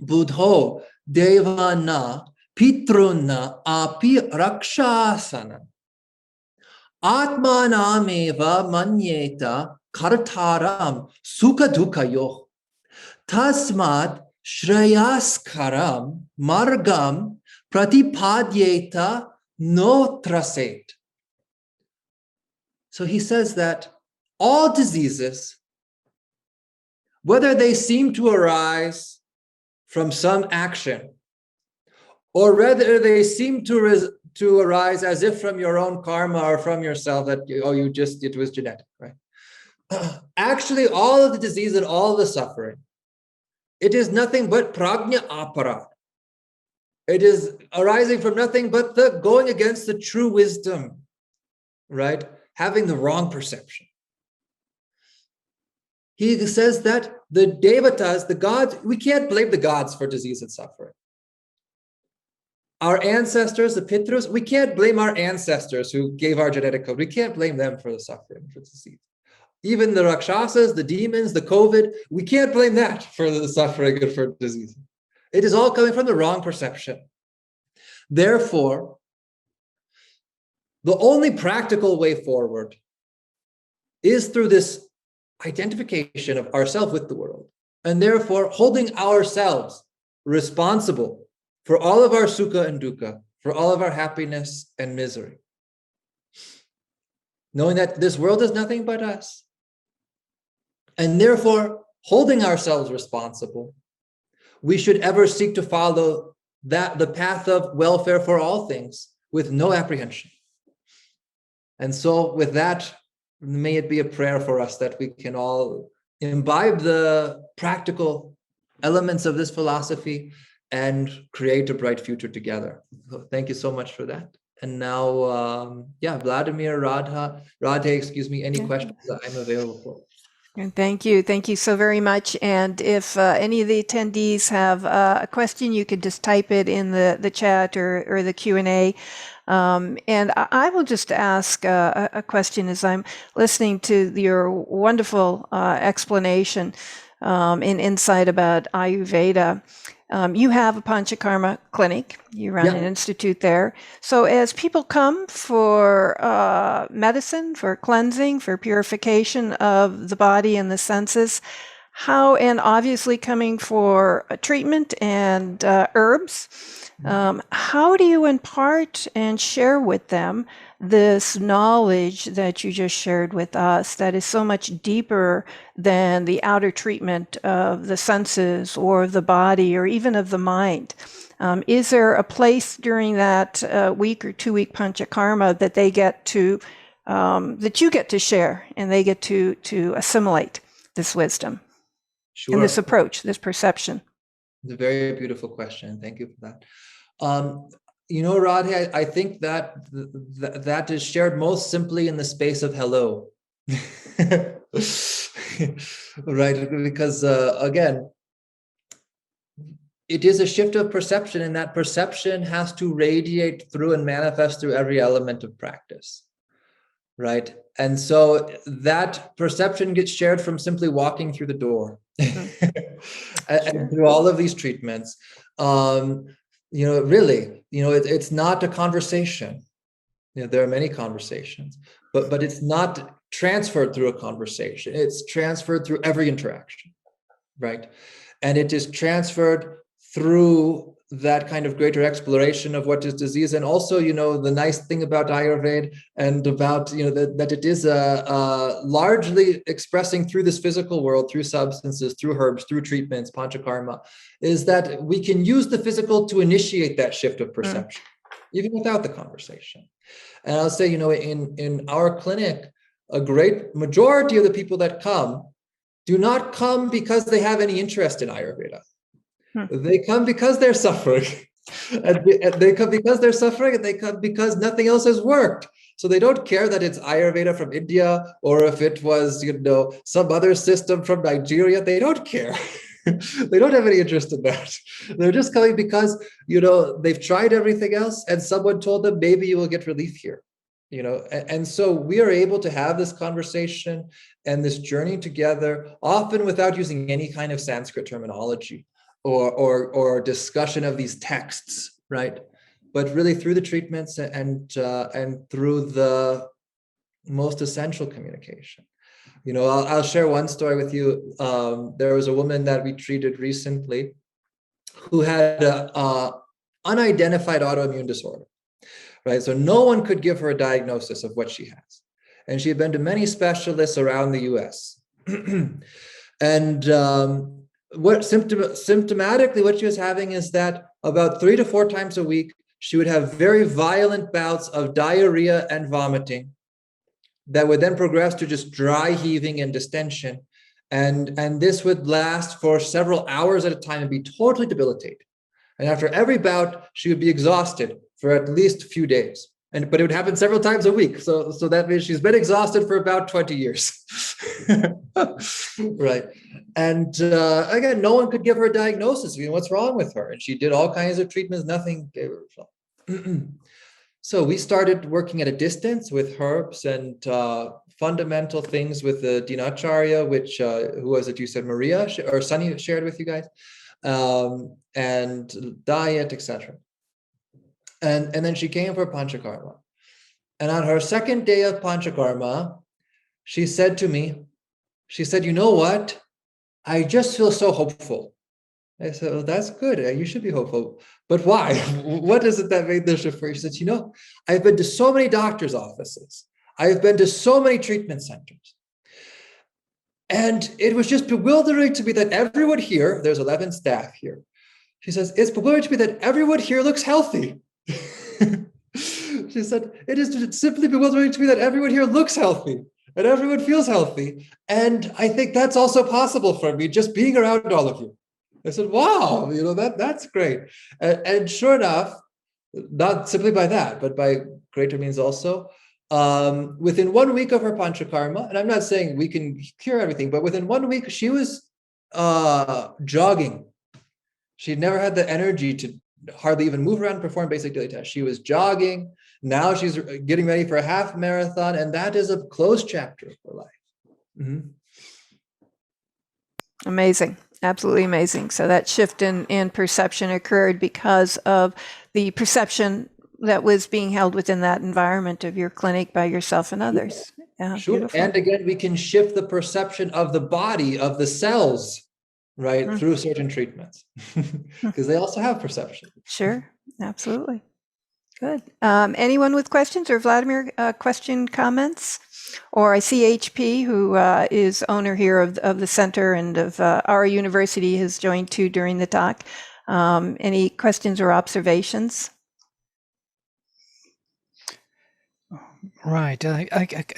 budho devana pitruna api rakshasana atmanameva manyeta kartaram sukha dukhayo tasmat shreyaskaram margam pratipadyeta no traset. So he says that all diseases, whether they seem to arise from some action, or whether they seem to arise as if from your own karma or from yourself, that it was genetic, right? Actually, all of the disease and all of the suffering, it is nothing but prajna aparad. It is arising from nothing but the going against the true wisdom, right? Having the wrong perception. He says that the devatas, the gods, we can't blame the gods for disease and suffering. Our ancestors, the Pitrus, we can't blame our ancestors who gave our genetic code. We can't blame them for the suffering, for disease. Even the Rakshasas, the demons, the COVID, we can't blame that for the suffering and for disease. It is all coming from the wrong perception. Therefore, the only practical way forward is through this identification of ourselves with the world, and therefore holding ourselves responsible for all of our sukha and dukkha, for all of our happiness and misery. Knowing that this world is nothing but us, and therefore holding ourselves responsible, we should ever seek to follow the path of welfare for all things with no apprehension. And so with that, may it be a prayer for us that we can all imbibe the practical elements of this philosophy and create a bright future together. So thank you so much for that. And now, Vladimir, Radhe, excuse me, any Yeah. questions that I'm available for. And thank you. Thank you so very much. And if any of the attendees have a question, you could just type it in the chat or the Q&A. And I will just ask a question as I'm listening to your wonderful explanation and insight about Ayurveda. You have a Panchakarma clinic. You run an institute there. So as people come for medicine, for cleansing, for purification of the body and the senses, and obviously coming for a treatment and herbs, how do you impart and share with them this knowledge that you just shared with us that is so much deeper than the outer treatment of the senses or of the body or even of the mind? Is there a place during that week or 2-week panchakarma that they get to, that you get to share and they get to assimilate this wisdom? Sure. And this approach, this perception? It's a very beautiful question. Thank you for that. Radhe, I think that is shared most simply in the space of hello. Right? Because again, it is a shift of perception, and that perception has to radiate through and manifest through every element of practice. Right? And so that perception gets shared from simply walking through the door. And through all of these treatments. It's not a conversation. There are many conversations, but it's not transferred through a conversation. It's transferred through every interaction, right? And it is transferred through that kind of greater exploration of what is disease. And also, the nice thing about Ayurveda and about, that it is largely expressing through this physical world, through substances, through herbs, through treatments, panchakarma, is that we can use the physical to initiate that shift of perception, even without the conversation. And I'll say, in our clinic, a great majority of the people that come do not come because they have any interest in Ayurveda. They come because they're suffering. And they come because they're suffering, and they come because nothing else has worked. So they don't care that it's Ayurveda from India or if it was, some other system from Nigeria. They don't care. They don't have any interest in that. They're just coming because, they've tried everything else and someone told them, maybe you will get relief here. And so we are able to have this conversation and this journey together, often without using any kind of Sanskrit terminology or discussion of these texts, right? But really through the treatments and through the most essential communication. I'll share one story with you. There was a woman that we treated recently who had an unidentified autoimmune disorder, right? So no one could give her a diagnosis of what she has. And she had been to many specialists around the US. And symptomatically, what she was having is that about 3 to 4 times a week, she would have very violent bouts of diarrhea and vomiting that would then progress to just dry heaving and distension. And this would last for several hours at a time and be totally debilitating. And after every bout, she would be exhausted for at least a few days. But it would happen several times a week. So that means she's been exhausted for about 20 years. Right. And again, no one could give her a diagnosis. What's wrong with her? And she did all kinds of treatments. Nothing gave her a result. So we started working at a distance with herbs and fundamental things with the Dinacharya, which, who was it? You said Maria or Sunny shared with you guys, and diet, etc. And then she came for Panchakarma. And on her second day of Panchakarma, she said to me, you know what? I just feel so hopeful. I said, well, that's good. You should be hopeful. But why? What is it that made the shift for you? She said, I've been to so many doctors' offices. I've been to so many treatment centers. And it was just bewildering to me that everyone here, there's 11 staff here. She says, it's bewildering to me that everyone here looks healthy. She said, it is simply bewildering to me that everyone here looks healthy and everyone feels healthy. And I think that's also possible for me, just being around all of you. I said, wow, that's great. And sure enough, not simply by that, but by greater means also. Within 1 week of her panchakarma, and I'm not saying we can cure everything, but within 1 week, she was jogging. She'd never had the energy to hardly even move around and perform basic daily tasks. She was jogging. Now she's getting ready for a half marathon, and that is a closed chapter of her life. Mm-hmm. Amazing. Absolutely amazing. So that shift in perception occurred because of the perception that was being held within that environment of your clinic by yourself and others. Yeah, sure. Beautiful. And again, we can shift the perception of the body, of the cells, right, through certain treatments, because they also have perception. Sure. Absolutely. Good. Anyone with questions, or Vladimir, question, comments? Or I see HP, who is owner here of the center and of our university, has joined too during the talk. Any questions or observations? Right. I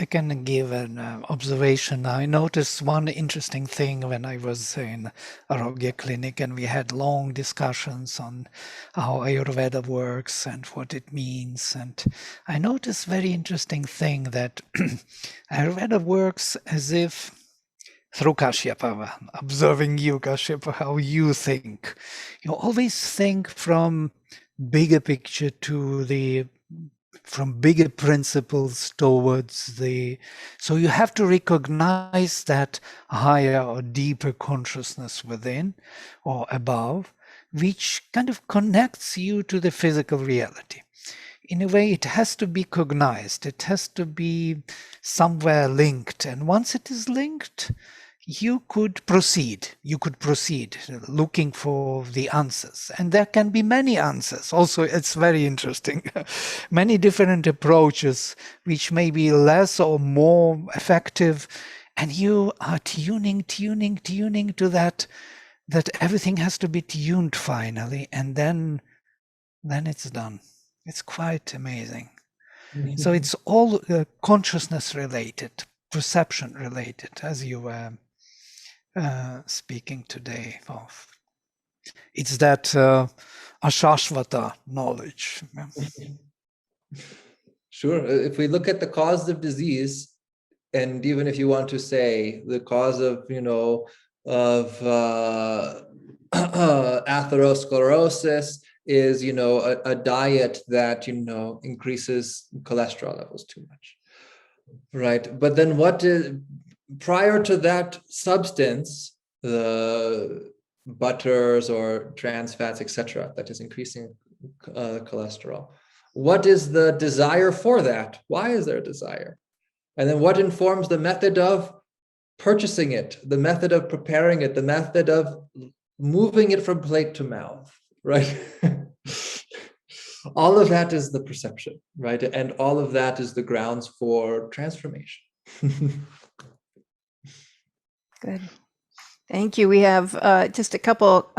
can give an observation. I noticed one interesting thing when I was in Arogya clinic, and we had long discussions on how Ayurveda works and what it means. And I noticed very interesting thing that Ayurveda works as if, through Kashyapa, observing you, Kashyapa, how you think. You always think from bigger picture to from bigger principles towards so you have to recognize that higher or deeper consciousness within or above, which kind of connects you to the physical reality. In a way, it has to be cognized, it has to be somewhere linked, and once it is linked, you could proceed looking for the answers. And there can be many answers. Also, it's very interesting. Many different approaches, which may be less or more effective. And you are tuning to that everything has to be tuned finally. And then it's done. It's quite amazing. Mm-hmm. So it's all consciousness related, perception related, as you were speaking today of. It's that ashashvata knowledge. Sure. If we look at the cause of disease, and even if you want to say the cause of, atherosclerosis is, a diet that, increases cholesterol levels too much. Right. But then prior to that substance, the butters or trans fats, etc., that is increasing cholesterol. What is the desire for that? Why is there a desire? And then what informs the method of purchasing it, the method of preparing it, the method of moving it from plate to mouth, right? All of that is the perception, right? And all of that is the grounds for transformation. Good. Thank you. We have just a couple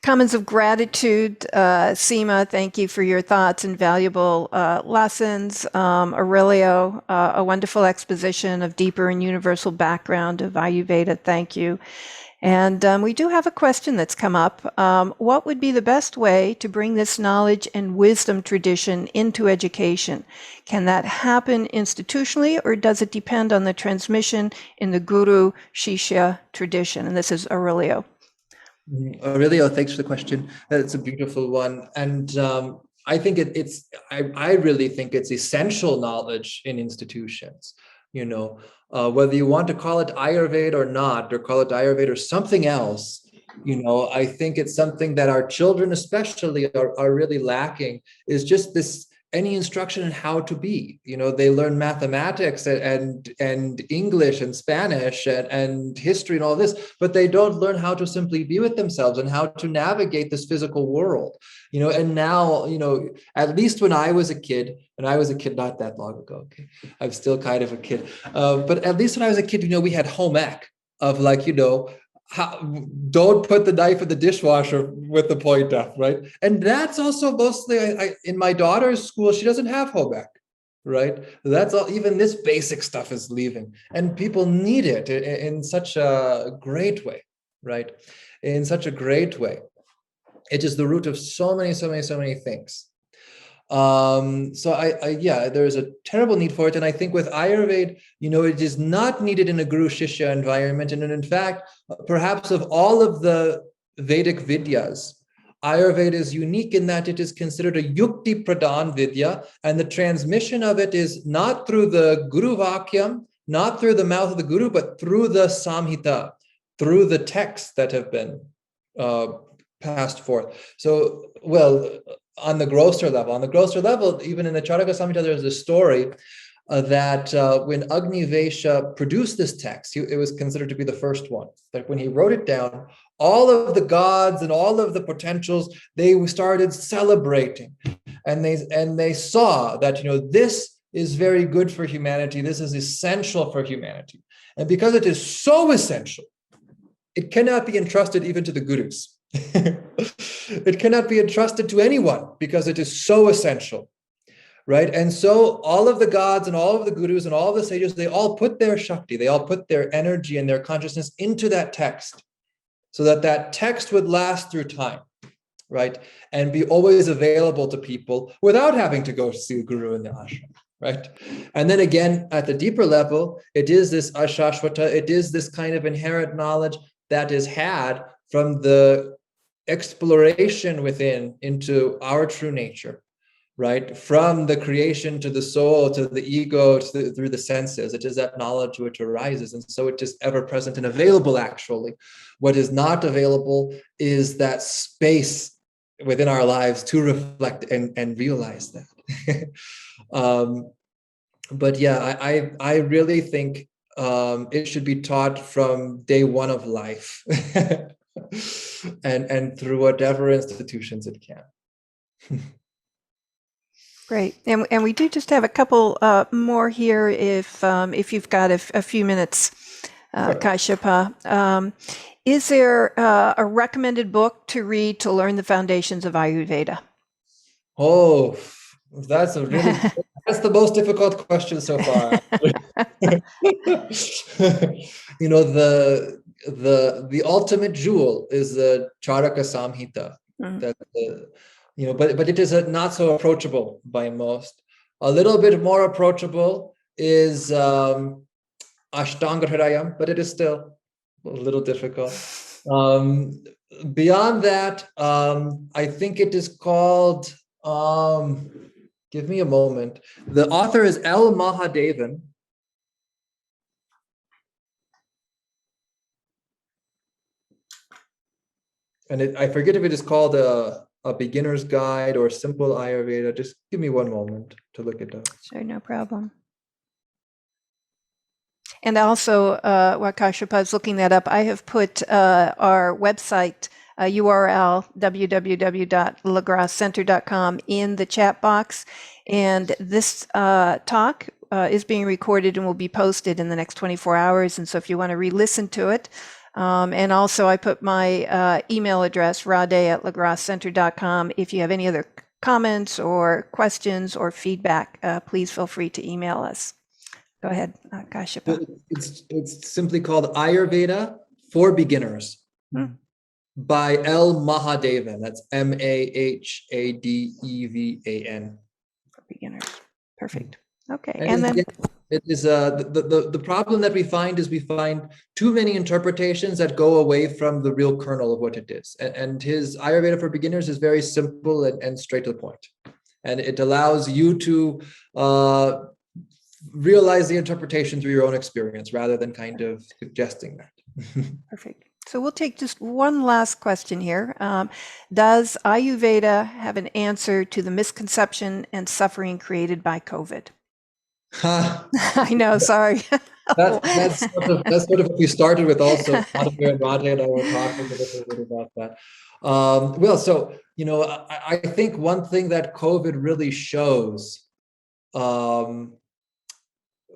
comments of gratitude. Seema, thank you for your thoughts and valuable lessons. Aurelio, a wonderful exposition of deeper and universal background of Ayurveda. Thank you. And we do have a question that's come up. What would be the best way to bring this knowledge and wisdom tradition into education? Can that happen institutionally, or does it depend on the transmission in the guru-shishya tradition? And this is Aurelio. Aurelio, thanks for the question. That's a beautiful one. And I think I really think it's essential knowledge in institutions. Whether you want to call it Ayurveda or not, or call it Ayurveda or something else, I think it's something that our children especially are really lacking, is just any instruction in how to be. They learn mathematics and English and Spanish and history and all this, but they don't learn how to simply be with themselves and how to navigate this physical world. And now, at least when I was a kid, and I was a kid not that long ago, okay, I'm still kind of a kid, but at least when I was a kid, we had home ec of don't put the knife in the dishwasher with the point up, right? And that's also mostly, in my daughter's school, she doesn't have home ec, right? That's all. Even this basic stuff is leaving, and people need it in such a great way, right? In such a great way. It is the root of so many things. There's a terrible need for it. And I think with Ayurveda, it is not needed in a Guru Shishya environment. And in fact, perhaps of all of the Vedic Vidyas, Ayurveda is unique in that it is considered a Yukti Pradhan Vidya, and the transmission of it is not through the Guru Vakyam, not through the mouth of the Guru, but through the Samhita, through the texts that have been passed forth. So, on the grosser level, even in the Charaka Samhita, there's a story that when Agni Vesha produced this text, it was considered to be the first one. Like when he wrote it down, all of the gods and all of the potentials, they started celebrating, and they saw that this is very good for humanity. This is essential for humanity, and because it is so essential, it cannot be entrusted even to the gurus. It cannot be entrusted to anyone because it is so essential, right? And so all of the gods and all of the gurus and all of the sages, they all put their Shakti, they all put their energy and their consciousness into that text so that that text would last through time, right? And be always available to people without having to go see the guru in the ashram, right? And then again, at the deeper level, it is this ashashvata, it is this kind of inherent knowledge that is had from the exploration within into our true nature, right? From the creation to the soul, to the ego, through the senses. It is that knowledge which arises. And so it is ever present and available, actually. What is not available is that space within our lives to reflect and realize that. I really think it should be taught from day one of life. and through whatever institutions it can. Great, and we do just have a couple more here. If you've got a few minutes, Kashyapa, is there a recommended book to read to learn the foundations of Ayurveda? Oh, that's the most difficult question so far. The ultimate jewel is the Charaka Samhita. Mm-hmm. But it is not so approachable by most. A little bit more approachable is Ashtanga Hridayam, but it is still a little difficult. Beyond that, I think it is called, give me a moment. The author is L. Mahadevan. And I forget if it is called a beginner's guide or simple Ayurveda. Just give me one moment to look it up. Sure, no problem. And also, while Kashyapa is looking that up, I have put our website URL, www.lagrassecenter.com, in the chat box. And this talk is being recorded and will be posted in the next 24 hours. And so if you want to re-listen to it, and also I put my email address, rade@lagrassecenter.com. If you have any other comments or questions or feedback, please feel free to email us. Go ahead, Kashyapa. It's simply called Ayurveda for Beginners by L. Mahadevan. That's Mahadevan. For beginners. Perfect. Okay. And then it is the problem that we find is we find too many interpretations that go away from the real kernel of what it is. And his Ayurveda for Beginners is very simple and straight to the point. And it allows you to realize the interpretation through your own experience rather than kind of suggesting that. Perfect. So we'll take just one last question here. Does Ayurveda have an answer to the misconception and suffering created by COVID? I know, sorry. That's sort of what we started with also. Radha and I were talking a little bit about that. I think one thing that COVID really shows,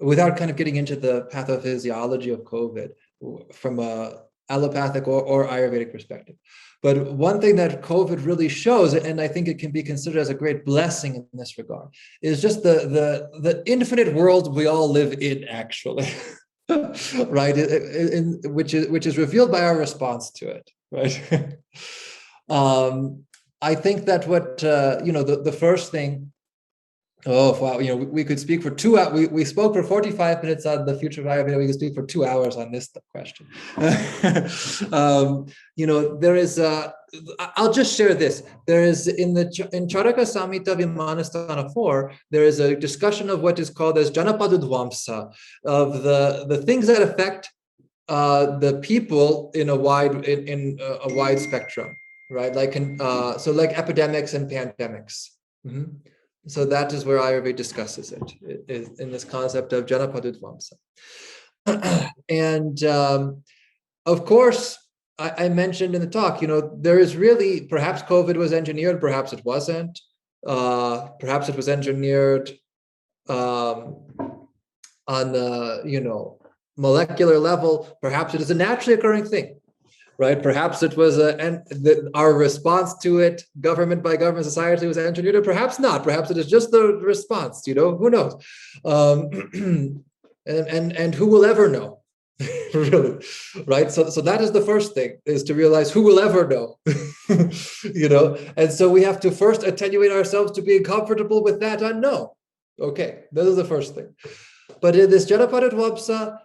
without kind of getting into the pathophysiology of COVID from a allopathic or Ayurvedic perspective. But one thing that COVID really shows, and I think it can be considered as a great blessing in this regard, is just the infinite world we all live in, actually, right? Which is revealed by our response to it, right? I think that what the first thing. Oh wow! We could speak for 2 hours. We spoke for 45 minutes on the future of Ayurveda. We could speak for 2 hours on this question. There is. I'll just share this. There is in Charaka Samhita Vimanasthana 4. There is a discussion of what is called as Janapadudvamsa, of the things that affect the people in a wide spectrum, right? Like like epidemics and pandemics. Mm-hmm. So that is where Ayurveda discusses it, is in this concept of Janapadudvamsa. And of course, I mentioned in the talk, there is really, perhaps COVID was engineered, perhaps it wasn't. Perhaps it was engineered on the, molecular level. Perhaps it is a naturally occurring thing. Right? Perhaps it was our response to it, government by government, society, was engineered, or perhaps not. Perhaps it is just the response. Who knows? And who will ever know? Really, right? So that is the first thing, is to realize who will ever know. And so we have to first attenuate ourselves to being comfortable with that unknown. Okay, that is the first thing. But in this Janapadudvamsa,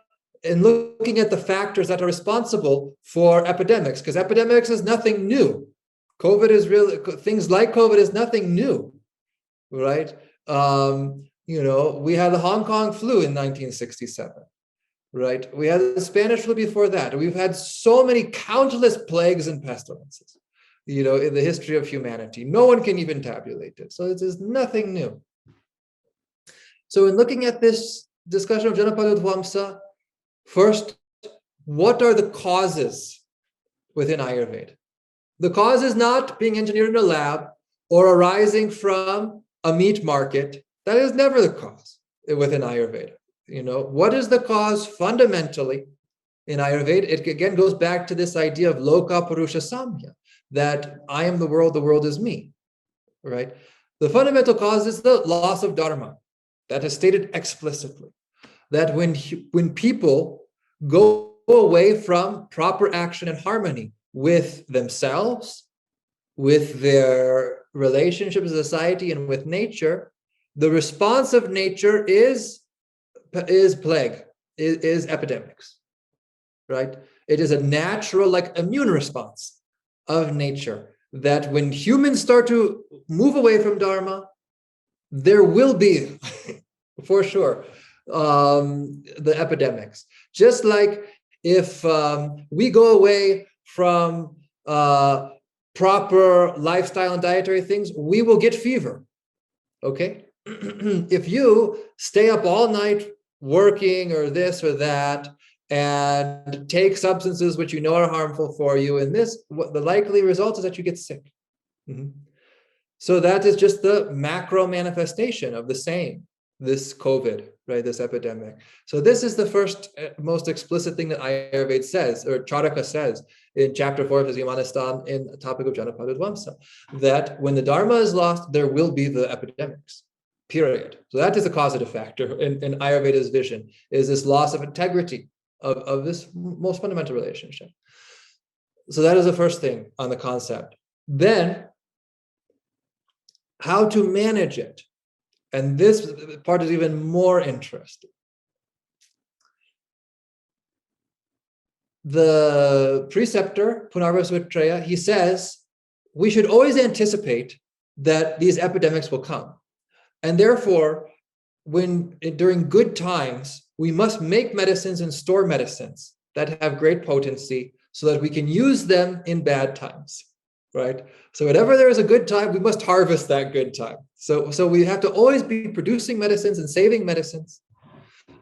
in looking at the factors that are responsible for epidemics, because epidemics is nothing new. COVID is really, things like COVID is nothing new, right? We had the Hong Kong flu in 1967, right? We had the Spanish flu before that. We've had so many countless plagues and pestilences, in the history of humanity. No one can even tabulate it. So it is nothing new. So in looking at this discussion of Janapadudvamsa, first, what are the causes within Ayurveda? The cause is not being engineered in a lab or arising from a meat market. That is never the cause within Ayurveda. What is the cause fundamentally in Ayurveda? It again goes back to this idea of loka purusha samya, that I am the world is me, right? The fundamental cause is the loss of dharma. That is stated explicitly. That when people go away from proper action and harmony with themselves, with their relationships with society, and with nature, the response of nature is plague, is epidemics, right? It is a natural, immune response of nature, that when humans start to move away from dharma, there will be, for sure, the epidemics. Just like if we go away from proper lifestyle and dietary things, we will get fever. Okay? If you stay up all night working or this or that, and take substances which are harmful for you, and the likely result is that you get sick. Mm-hmm. So that is just the macro manifestation of the same, this COVID, right, this epidemic. So this is the first, most explicit thing that Ayurveda says, or Charaka says, in chapter 4 of his Vimanasthana, in the topic of Janapadudvamsa, that when the Dharma is lost, there will be the epidemics, period. So that is a causative factor in Ayurveda's vision, is this loss of integrity of this most fundamental relationship. So that is the first thing on the concept. Then, how to manage it. And this part is even more interesting. The preceptor, Punarvasutreya, he says, we should always anticipate that these epidemics will come. And therefore, during good times, we must make medicines and store medicines that have great potency so that we can use them in bad times, right? So whenever there is a good time, we must harvest that good time. So we have to always be producing medicines and saving medicines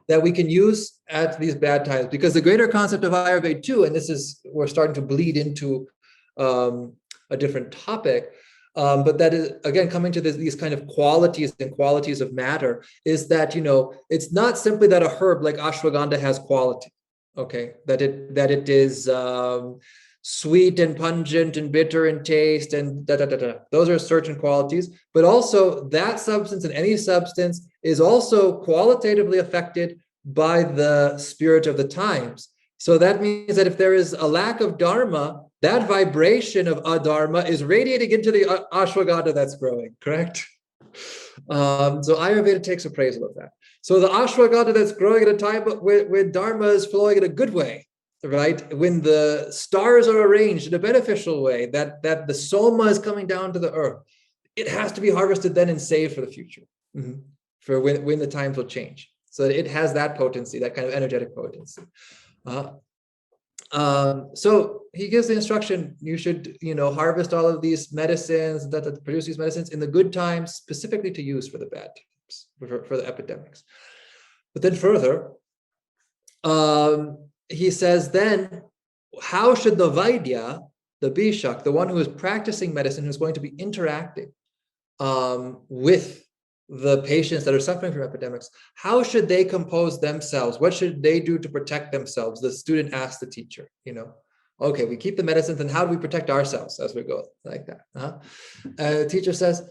that we can use at these bad times. Because the greater concept of Ayurveda too, and we're starting to bleed into a different topic, but that is, again, coming to these kind of qualities of matter, is that, it's not simply that a herb like ashwagandha has quality, okay? That it is sweet and pungent and bitter in taste and Those are certain qualities, but also that substance and any substance is also qualitatively affected by the spirit of the times. So that means that if there is a lack of dharma, that vibration of adharma is radiating into the ashwagandha that's growing, correct? So Ayurveda takes appraisal of that. So the ashwagandha that's growing at a time when dharma is flowing in a good way, right? When the stars are arranged in a beneficial way, that the soma is coming down to the earth, it has to be harvested then and saved for the future, for when the times will change. So it has that potency, that kind of energetic potency. So he gives the instruction, you should, harvest all of these medicines that produce these medicines in the good times, specifically to use for the bad times, for the epidemics. But then further, he says, then how should the Vaidya, the Bishak, the one who is practicing medicine, who's going to be interacting with the patients that are suffering from epidemics, how should they compose themselves? What should they do to protect themselves? The student asks the teacher, okay, we keep the medicines, and how do we protect ourselves as we go like that? The teacher says,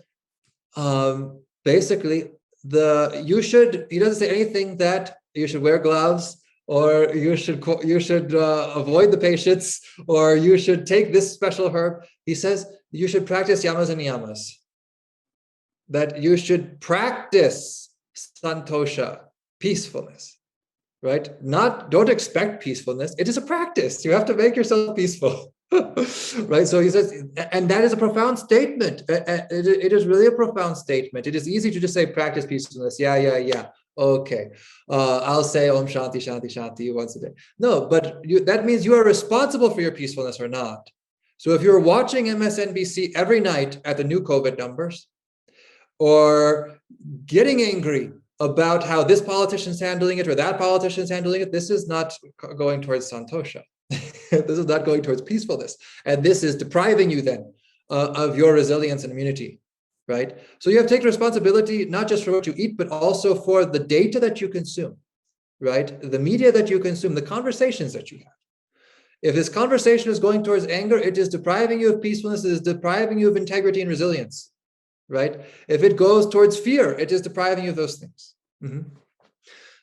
basically, he doesn't say anything that you should wear gloves, or you should avoid the patients, or you should take this special herb. He says you should practice yamas and niyamas. That you should practice santosha, peacefulness, right? Don't expect peacefulness. It is a practice. You have to make yourself peaceful, right? So he says, and that is a profound statement. It is really a profound statement. It is easy to just say practice peacefulness. Yeah. Okay. I'll say Om Shanti, Shanti, Shanti once a day. No, but that means you are responsible for your peacefulness or not. So if you're watching MSNBC every night at the new COVID numbers, or getting angry about how this politician's handling it or that politician's handling it, this is not going towards santosha. This is not going towards peacefulness. And this is depriving you then of your resilience and immunity, right? So you have to take responsibility, not just for what you eat, but also for the data that you consume, right? The media that you consume, the conversations that you have. If this conversation is going towards anger, it is depriving you of peacefulness, it is depriving you of integrity and resilience. Right? If it goes towards fear, it is depriving you of those things.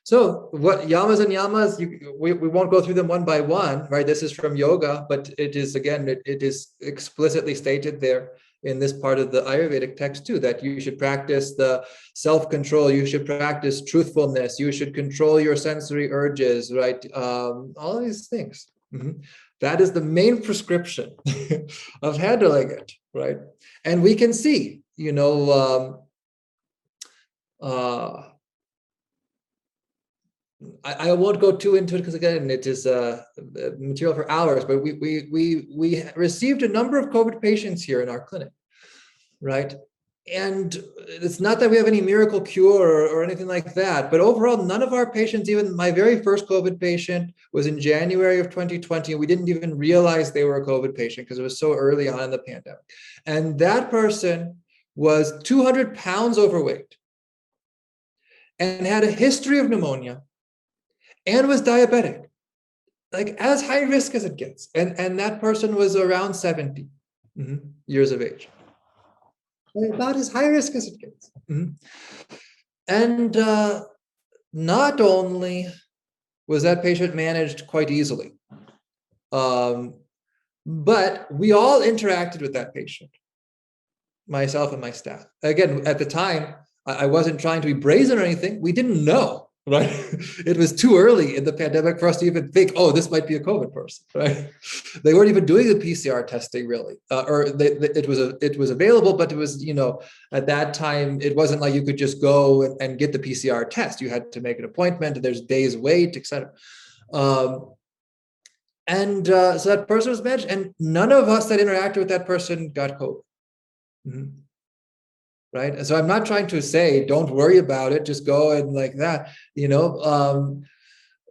So what yamas and yamas, we won't go through them one by one, right? This is from yoga, but it is, again, it is explicitly stated there in this part of the Ayurvedic text too, that you should practice the self-control, you should practice truthfulness, you should control your sensory urges, right? All these things. That is the main prescription of handling it, right? And we can see, I won't go too into it because, again, it is material for hours, but we received a number of COVID patients here in our clinic, right? And it's not that we have any miracle cure or anything like that, but overall, none of our patients, even my very first COVID patient was in January of 2020, and we didn't even realize they were a COVID patient because it was so early on in the pandemic. And that person was 200 pounds overweight and had a history of pneumonia and was diabetic, like as high risk as it gets. And that person was around 70 years of age. About as high risk as it gets. And not only was that patient managed quite easily, but we all interacted with that patient, myself and my staff. Again, at the time, I wasn't trying to be brazen or anything. We didn't know, right? It was too early in the pandemic for us to even think, oh, this might be a COVID person, right? They weren't even doing the PCR testing really, it was available, but it was, at that time, it wasn't like you could just go and get the PCR test. You had to make an appointment, and there's days wait, etc. So that person was managed, and none of us that interacted with that person got COVID. Right. And so I'm not trying to say, don't worry about it, just go and like that,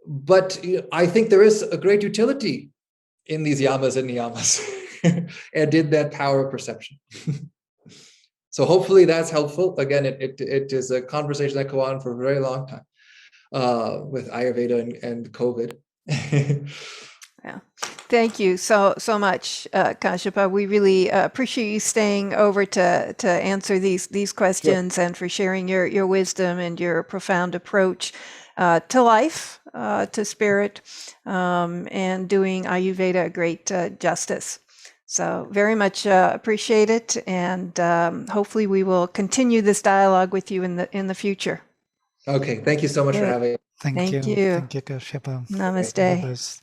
but I think there is a great utility in these yamas and niyamas and in that power of perception. So hopefully that's helpful. Again, it is a conversation that go on for a very long time with Ayurveda and COVID. Yeah. Thank you so much, Kashyapa. We really appreciate you staying over to answer these questions, and for sharing your wisdom and your profound approach to life, to spirit, and doing Ayurveda a great justice. So very much appreciate it, and hopefully we will continue this dialogue with you in the future. Okay, thank you so much for Good. having me. Thank Thank you. you. Thank you, Kashyapa. Namaste. All the best.